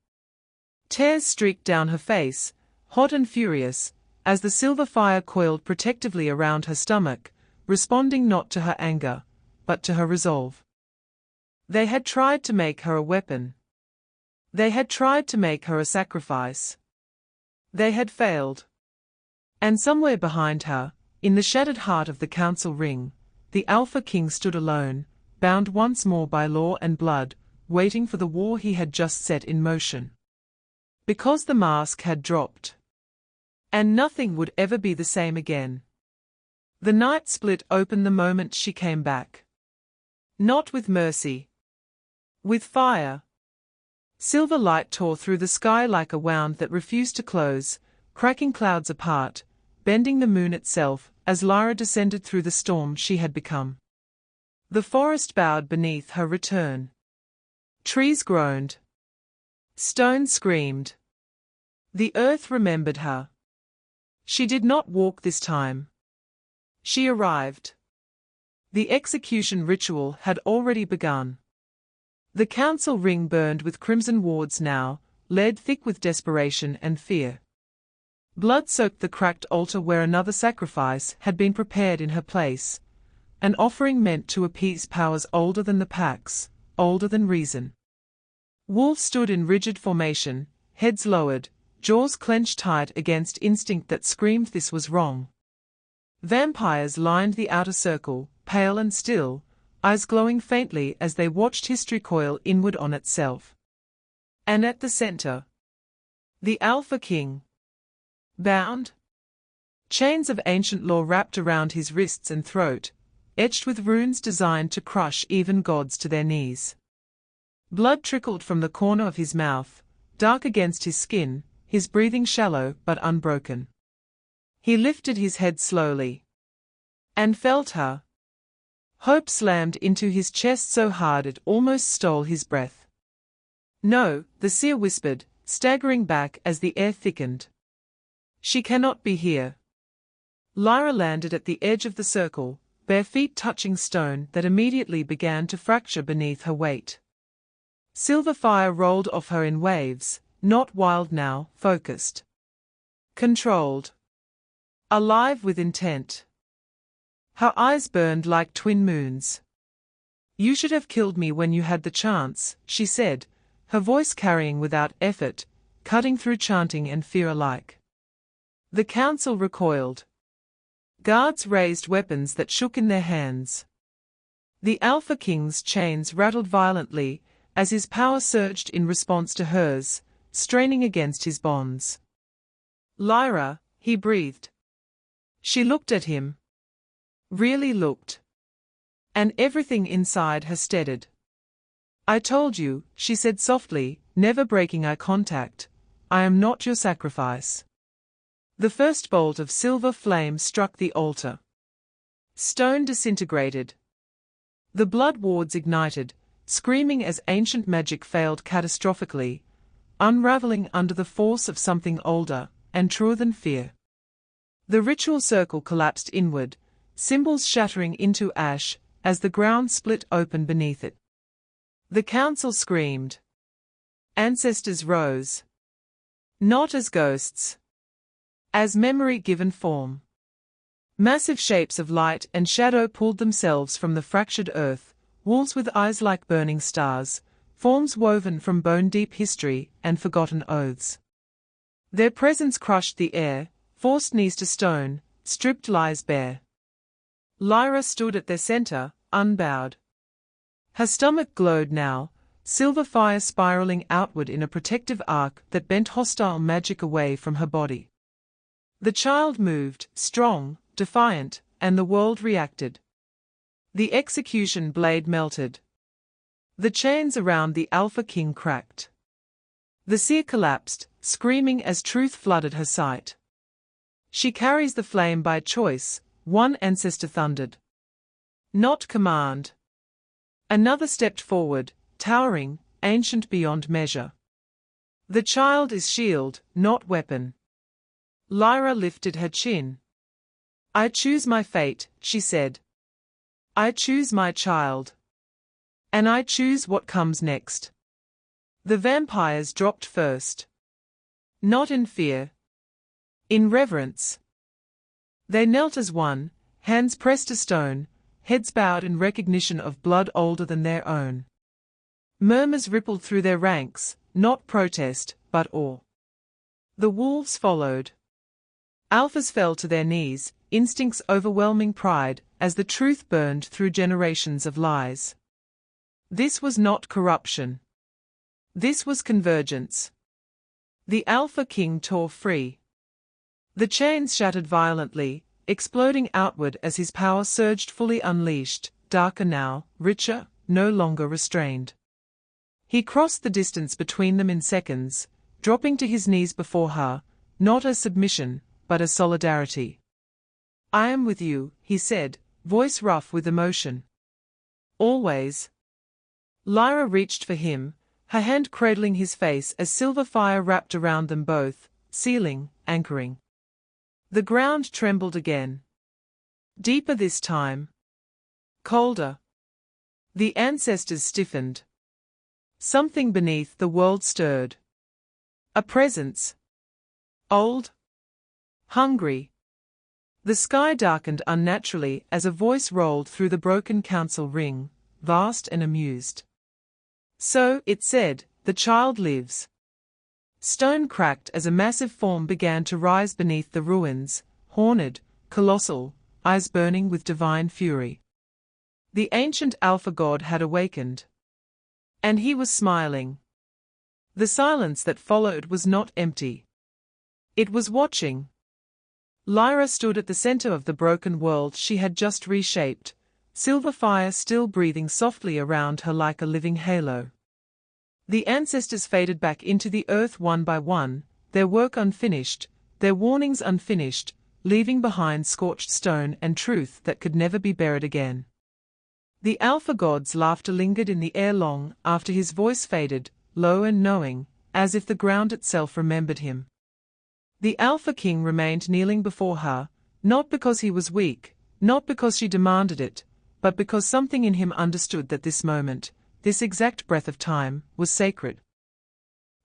Tears streaked down her face, hot and furious, as the silver fire coiled protectively around her stomach, responding not to her anger, but to her resolve. They had tried to make her a weapon. They had tried to make her a sacrifice. They had failed. And somewhere behind her, in the shattered heart of the council ring, the Alpha King stood alone, bound once more by law and blood, waiting for the war he had just set in motion. Because the mask had dropped. And nothing would ever be the same again. The night split open the moment she came back. Not with mercy. With fire. Silver light tore through the sky like a wound that refused to close, cracking clouds apart, bending the moon itself, as Lyra descended through the storm she had become. The forest bowed beneath her return. Trees groaned. Stone screamed. The earth remembered her. She did not walk this time. She arrived. The execution ritual had already begun. The council ring burned with crimson wards now, lead thick with desperation and fear. Blood soaked the cracked altar where another sacrifice had been prepared in her place, an offering meant to appease powers older than the Pax, older than reason. Wolves stood in rigid formation, heads lowered, jaws clenched tight against instinct that screamed this was wrong. Vampires lined the outer circle, pale and still, eyes glowing faintly as they watched history coil inward on itself. And at the center, the Alpha King. Bound. Chains of ancient law wrapped around his wrists and throat, etched with runes designed to crush even gods to their knees. Blood trickled from the corner of his mouth, dark against his skin, his breathing shallow but unbroken. He lifted his head slowly. And felt her. Hope slammed into his chest so hard it almost stole his breath. "No," the seer whispered, staggering back as the air thickened. She cannot be here. Lyra landed at the edge of the circle, bare feet touching stone that immediately began to fracture beneath her weight. Silver fire rolled off her in waves, not wild now, focused. Controlled. Alive with intent. Her eyes burned like twin moons. "You should have killed me when you had the chance," she said, her voice carrying without effort, cutting through chanting and fear alike. The council recoiled. Guards raised weapons that shook in their hands. The Alpha King's chains rattled violently as his power surged in response to hers, straining against his bonds. "Lyra," he breathed. She looked at him. Really looked. And everything inside her steadied. "I told you," she said softly, never breaking eye contact, "I am not your sacrifice." The first bolt of silver flame struck the altar. Stone disintegrated. The blood wards ignited, screaming as ancient magic failed catastrophically, unraveling under the force of something older and truer than fear. The ritual circle collapsed inward, symbols shattering into ash as the ground split open beneath it. The council screamed. Ancestors rose. Not as ghosts. As memory given form. Massive shapes of light and shadow pulled themselves from the fractured earth, wolves with eyes like burning stars, forms woven from bone-deep history and forgotten oaths. Their presence crushed the air, forced knees to stone, stripped lies bare. Lyra stood at their center, unbowed. Her stomach glowed now, silver fire spiraling outward in a protective arc that bent hostile magic away from her body. The child moved, strong, defiant, and the world reacted. The execution blade melted. The chains around the Alpha King cracked. The seer collapsed, screaming as truth flooded her sight. "She carries the flame by choice," one ancestor thundered. "Not command." Another stepped forward, towering, ancient beyond measure. "The child is shield, not weapon." Lyra lifted her chin. "I choose my fate," she said. "I choose my child. And I choose what comes next." The vampires dropped first. Not in fear. In reverence. They knelt as one, hands pressed to stone, heads bowed in recognition of blood older than their own. Murmurs rippled through their ranks, not protest, but awe. The wolves followed. Alphas fell to their knees, instincts overwhelming pride, as the truth burned through generations of lies. This was not corruption. This was convergence. The Alpha King tore free. The chains shattered violently, exploding outward as his power surged fully unleashed, darker now, richer, no longer restrained. He crossed the distance between them in seconds, dropping to his knees before her, not as submission, but as solidarity. "I am with you," he said, voice rough with emotion. "Always." Lyra reached for him, her hand cradling his face as silver fire wrapped around them both, sealing, anchoring. The ground trembled again. Deeper this time. Colder. The ancestors stiffened. Something beneath the world stirred. A presence. Old. Hungry. The sky darkened unnaturally as a voice rolled through the broken council ring, vast and amused. "So," it said, "the child lives." Stone cracked as a massive form began to rise beneath the ruins, horned, colossal, eyes burning with divine fury. The ancient Alpha God had awakened. And he was smiling. The silence that followed was not empty. It was watching. Lyra stood at the center of the broken world she had just reshaped, silver fire still breathing softly around her like a living halo. The ancestors faded back into the earth one by one, their work unfinished, their warnings unfinished, leaving behind scorched stone and truth that could never be buried again. The Alpha God's laughter lingered in the air long after his voice faded, low and knowing, as if the ground itself remembered him. The Alpha King remained kneeling before her, not because he was weak, not because she demanded it, but because something in him understood that this moment, this exact breath of time, was sacred.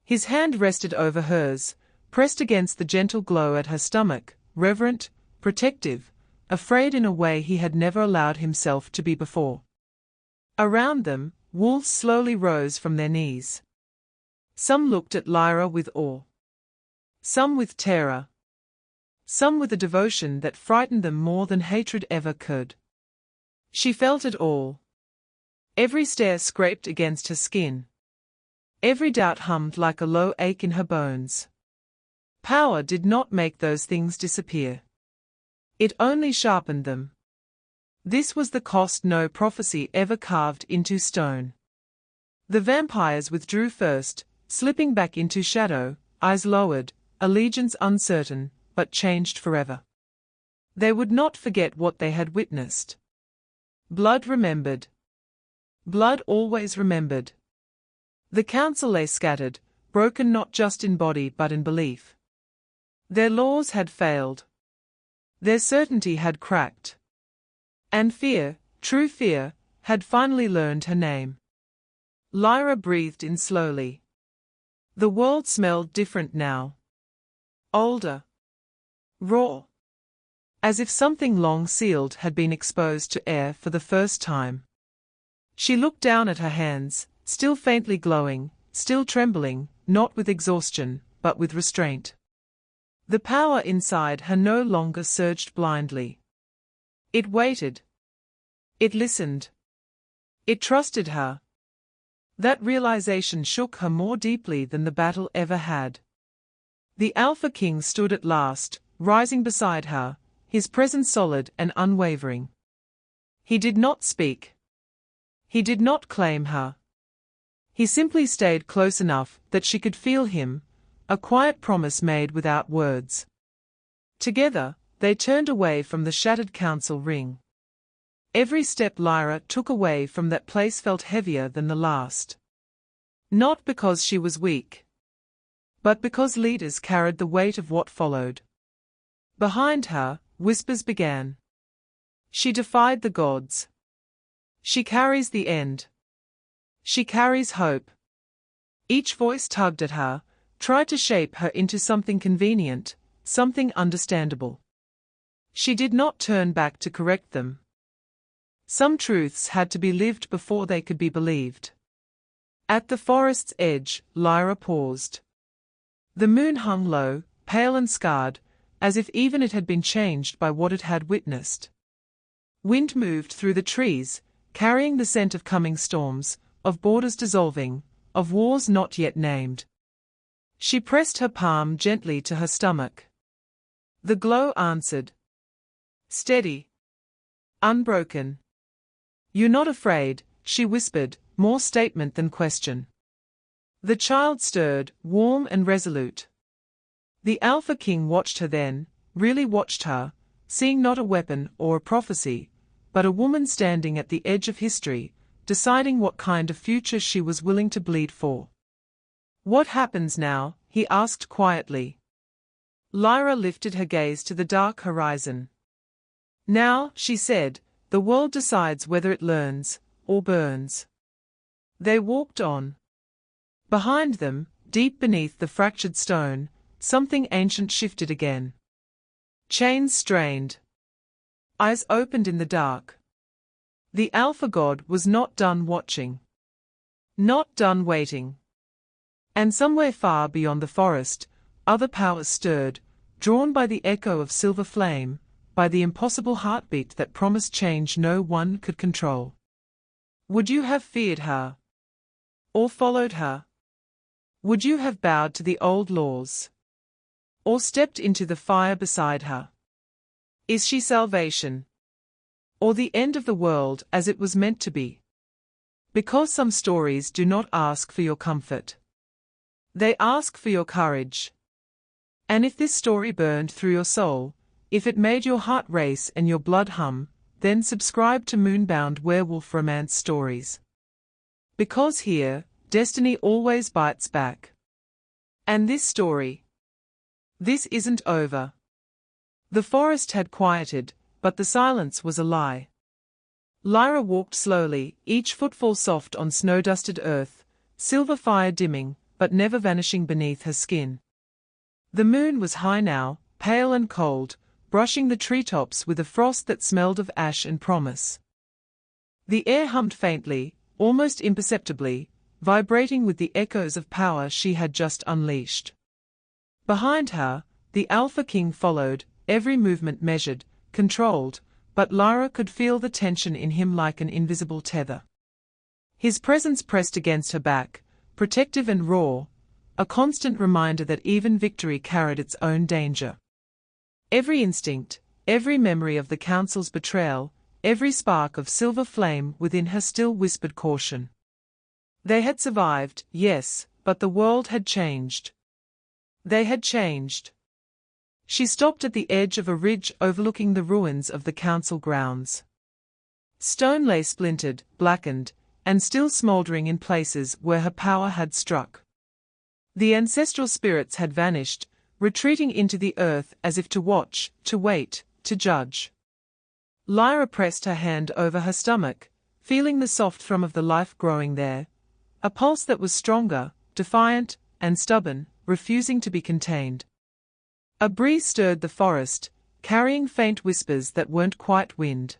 His hand rested over hers, pressed against the gentle glow at her stomach, reverent, protective, afraid in a way he had never allowed himself to be before. Around them, wolves slowly rose from their knees. Some looked at Lyra with awe. Some with terror. Some with a devotion that frightened them more than hatred ever could. She felt it all. Every stare scraped against her skin. Every doubt hummed like a low ache in her bones. Power did not make those things disappear. It only sharpened them. This was the cost no prophecy ever carved into stone. The vampires withdrew first, slipping back into shadow, eyes lowered, allegiance uncertain, but changed forever. They would not forget what they had witnessed. Blood remembered. Blood always remembered. The council lay scattered, broken not just in body but in belief. Their laws had failed. Their certainty had cracked. And fear, true fear, had finally learned her name. Lyra breathed in slowly. The world smelled different now. Older. Raw. As if something long sealed had been exposed to air for the first time. She looked down at her hands, still faintly glowing, still trembling, not with exhaustion, but with restraint. The power inside her no longer surged blindly. It waited. It listened. It trusted her. That realization shook her more deeply than the battle ever had. The Alpha King stood at last, rising beside her, his presence solid and unwavering. He did not speak. He did not claim her. He simply stayed close enough that she could feel him, a quiet promise made without words. Together, they turned away from the shattered council ring. Every step Lyra took away from that place felt heavier than the last. Not because she was weak, but because leaders carried the weight of what followed. Behind her, whispers began. She defied the gods. She carries the end. She carries hope. Each voice tugged at her, tried to shape her into something convenient, something understandable. She did not turn back to correct them. Some truths had to be lived before they could be believed. At the forest's edge, Lyra paused. The moon hung low, pale and scarred, as if even it had been changed by what it had witnessed. Wind moved through the trees, carrying the scent of coming storms, of borders dissolving, of wars not yet named. She pressed her palm gently to her stomach. The glow answered. Steady. Unbroken. You're not afraid, she whispered, more statement than question. The child stirred, warm and resolute. The Alpha King watched her then, really watched her, seeing not a weapon or a prophecy, but a woman standing at the edge of history, deciding what kind of future she was willing to bleed for. What happens now? He asked quietly. Lyra lifted her gaze to the dark horizon. Now, she said, the world decides whether it learns, or burns. They walked on. Behind them, deep beneath the fractured stone, something ancient shifted again. Chains strained. Eyes opened in the dark. The Alpha God was not done watching. Not done waiting. And somewhere far beyond the forest, other powers stirred, drawn by the echo of silver flame, by the impossible heartbeat that promised change no one could control. Would you have feared her? Or followed her? Would you have bowed to the old laws? Or stepped into the fire beside her? Is she salvation? Or the end of the world as it was meant to be? Because some stories do not ask for your comfort. They ask for your courage. And if this story burned through your soul, if it made your heart race and your blood hum, then subscribe to Moonbound Werewolf Romance Stories. Because here, destiny always bites back. And this story This isn't over. The forest had quieted, but the silence was a lie. Lyra walked slowly, each footfall soft on snow-dusted earth, silver fire dimming, but never vanishing beneath her skin. The moon was high now, pale and cold, brushing the treetops with a frost that smelled of ash and promise. The air hummed faintly, almost imperceptibly, vibrating with the echoes of power she had just unleashed. Behind her, the Alpha King followed, every movement measured, controlled, but Lyra could feel the tension in him like an invisible tether. His presence pressed against her back, protective and raw, a constant reminder that even victory carried its own danger. Every instinct, every memory of the Council's betrayal, every spark of silver flame within her still whispered caution. They had survived, yes, but the world had changed. They had changed. She stopped at the edge of a ridge overlooking the ruins of the council grounds. Stone lay splintered, blackened, and still smouldering in places where her power had struck. The ancestral spirits had vanished, retreating into the earth as if to watch, to wait, to judge. Lyra pressed her hand over her stomach, feeling the soft thrum of the life growing there, a pulse that was stronger, defiant, and stubborn, refusing to be contained. A breeze stirred the forest, carrying faint whispers that weren't quite wind.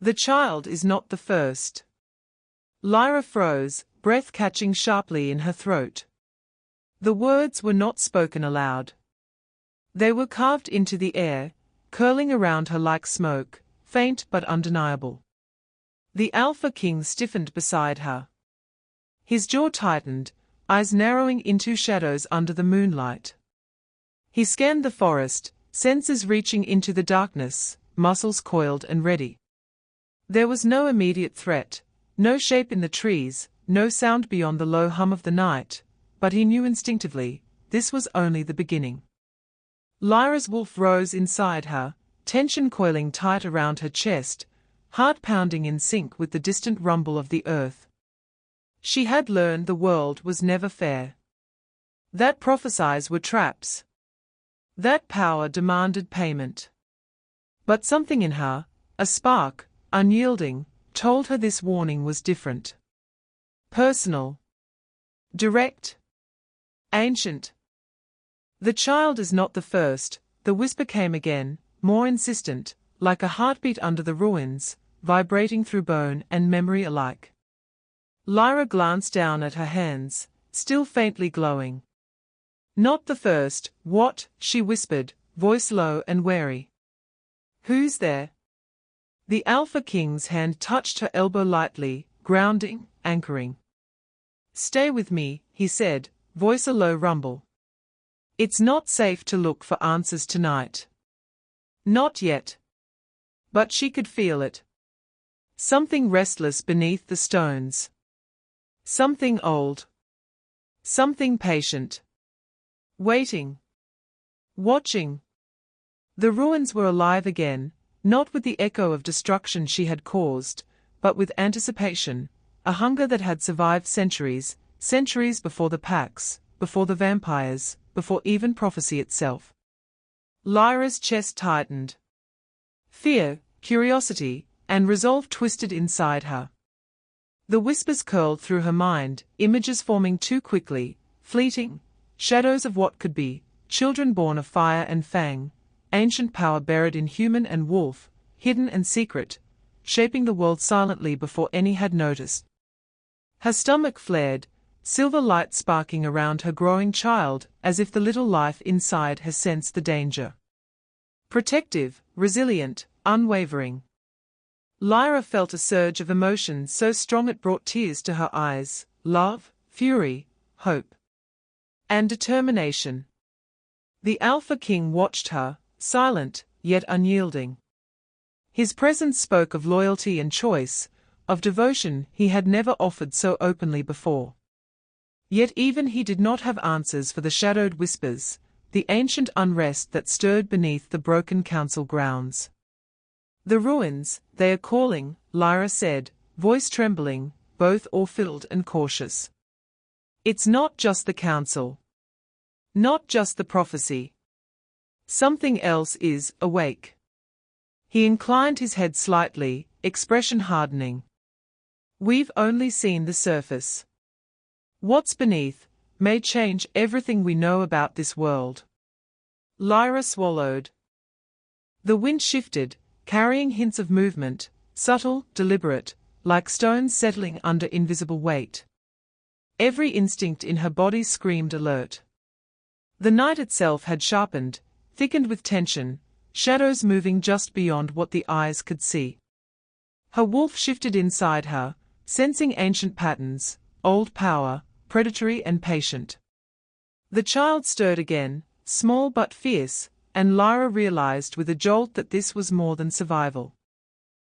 The child is not the first. Lyra froze, breath catching sharply in her throat. The words were not spoken aloud. They were carved into the air, curling around her like smoke, faint but undeniable. The Alpha King stiffened beside her. His jaw tightened, eyes narrowing into shadows under the moonlight. He scanned the forest, senses reaching into the darkness, muscles coiled and ready. There was no immediate threat, no shape in the trees, no sound beyond the low hum of the night, but he knew instinctively, this was only the beginning. Lyra's wolf rose inside her, tension coiling tight around her chest, heart pounding in sync with the distant rumble of the earth. She had learned the world was never fair. That prophecies were traps. That power demanded payment. But something in her, a spark, unyielding, told her this warning was different. Personal. Direct. Ancient. The child is not the first, the whisper came again, more insistent, like a heartbeat under the ruins, vibrating through bone and memory alike. Lyra glanced down at her hands, still faintly glowing. Not the first, what? She whispered, voice low and wary. Who's there? The Alpha King's hand touched her elbow lightly, grounding, anchoring. Stay with me, he said, voice a low rumble. It's not safe to look for answers tonight. Not yet. But she could feel it. Something restless beneath the stones. Something old. Something patient. Waiting. Watching. The ruins were alive again, not with the echo of destruction she had caused, but with anticipation, a hunger that had survived centuries, centuries before the packs, before the vampires, before even prophecy itself. Lyra's chest tightened. Fear, curiosity, and resolve twisted inside her. The whispers curled through her mind, images forming too quickly, fleeting, shadows of what could be, children born of fire and fang, ancient power buried in human and wolf, hidden and secret, shaping the world silently before any had noticed. Her stomach flared, silver light sparking around her growing child, as if the little life inside her sensed the danger. Protective, resilient, unwavering. Lyra felt a surge of emotion so strong it brought tears to her eyes, love, fury, hope, and determination. The Alpha King watched her, silent, yet unyielding. His presence spoke of loyalty and choice, of devotion he had never offered so openly before. Yet even he did not have answers for the shadowed whispers, the ancient unrest that stirred beneath the broken council grounds. The ruins, they are calling, Lyra said, voice trembling, both awe-filled and cautious. It's not just the council. Not just the prophecy. Something else is awake. He inclined his head slightly, expression hardening. We've only seen the surface. What's beneath may change everything we know about this world. Lyra swallowed. The wind shifted, carrying hints of movement, subtle, deliberate, like stones settling under invisible weight. Every instinct in her body screamed alert. The night itself had sharpened, thickened with tension, shadows moving just beyond what the eyes could see. Her wolf shifted inside her, sensing ancient patterns, old power, predatory and patient. The child stirred again, small but fierce, and Lyra realized with a jolt that this was more than survival.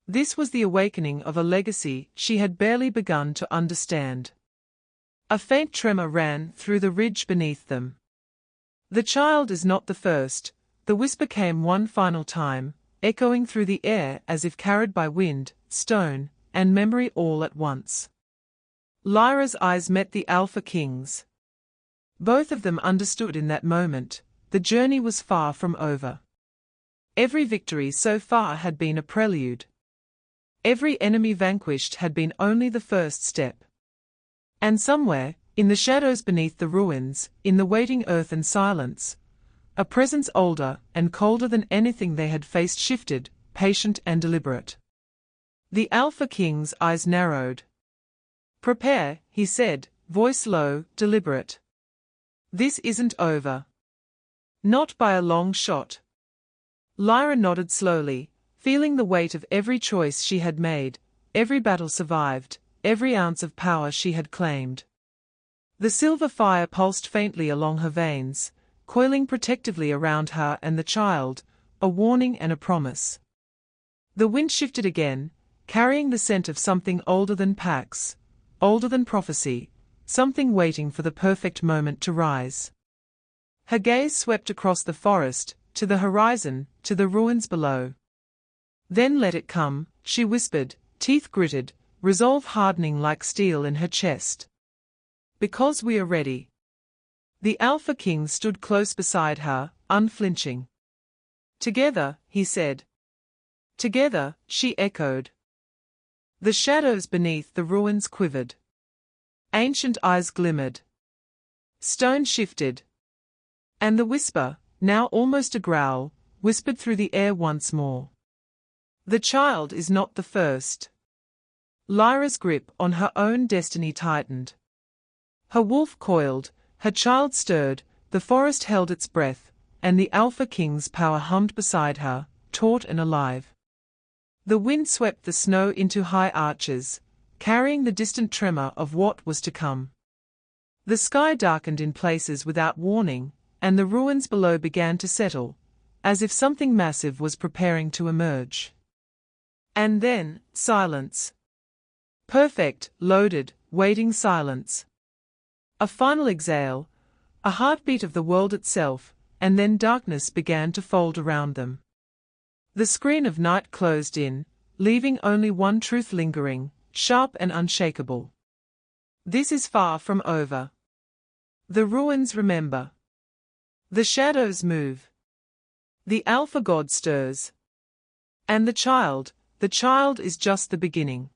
This was the awakening of a legacy she had barely begun to understand. A faint tremor ran through the ridge beneath them. The child is not the first, the whisper came one final time, echoing through the air as if carried by wind, stone, and memory all at once. Lyra's eyes met the Alpha King's. Both of them understood in that moment, the journey was far from over. Every victory so far had been a prelude. Every enemy vanquished had been only the first step. And somewhere, in the shadows beneath the ruins, in the waiting earth and silence, a presence older and colder than anything they had faced shifted, patient and deliberate. The Alpha King's eyes narrowed. "Prepare," he said, voice low, deliberate. "This isn't over. Not by a long shot." Lyra nodded slowly, feeling the weight of every choice she had made, every battle survived, every ounce of power she had claimed. The silver fire pulsed faintly along her veins, coiling protectively around her and the child, a warning and a promise. The wind shifted again, carrying the scent of something older than Pax, older than prophecy, something waiting for the perfect moment to rise. Her gaze swept across the forest, to the horizon, to the ruins below. "Then let it come," she whispered, teeth gritted, resolve hardening like steel in her chest. "Because we are ready." The Alpha King stood close beside her, unflinching. "Together," he said. "Together," she echoed. The shadows beneath the ruins quivered. Ancient eyes glimmered. Stone shifted. And the whisper, now almost a growl, whispered through the air once more. "The child is not the first." Lyra's grip on her own destiny tightened. Her wolf coiled, her child stirred, the forest held its breath, and the Alpha King's power hummed beside her, taut and alive. The wind swept the snow into high arches, carrying the distant tremor of what was to come. The sky darkened in places without warning, and the ruins below began to settle, as if something massive was preparing to emerge. And then, silence. Perfect, loaded, waiting silence. A final exhale, a heartbeat of the world itself, and then darkness began to fold around them. The screen of night closed in, leaving only one truth lingering, sharp and unshakable. This is far from over. The ruins remember. The shadows move. The Alpha God stirs. And the child is just the beginning.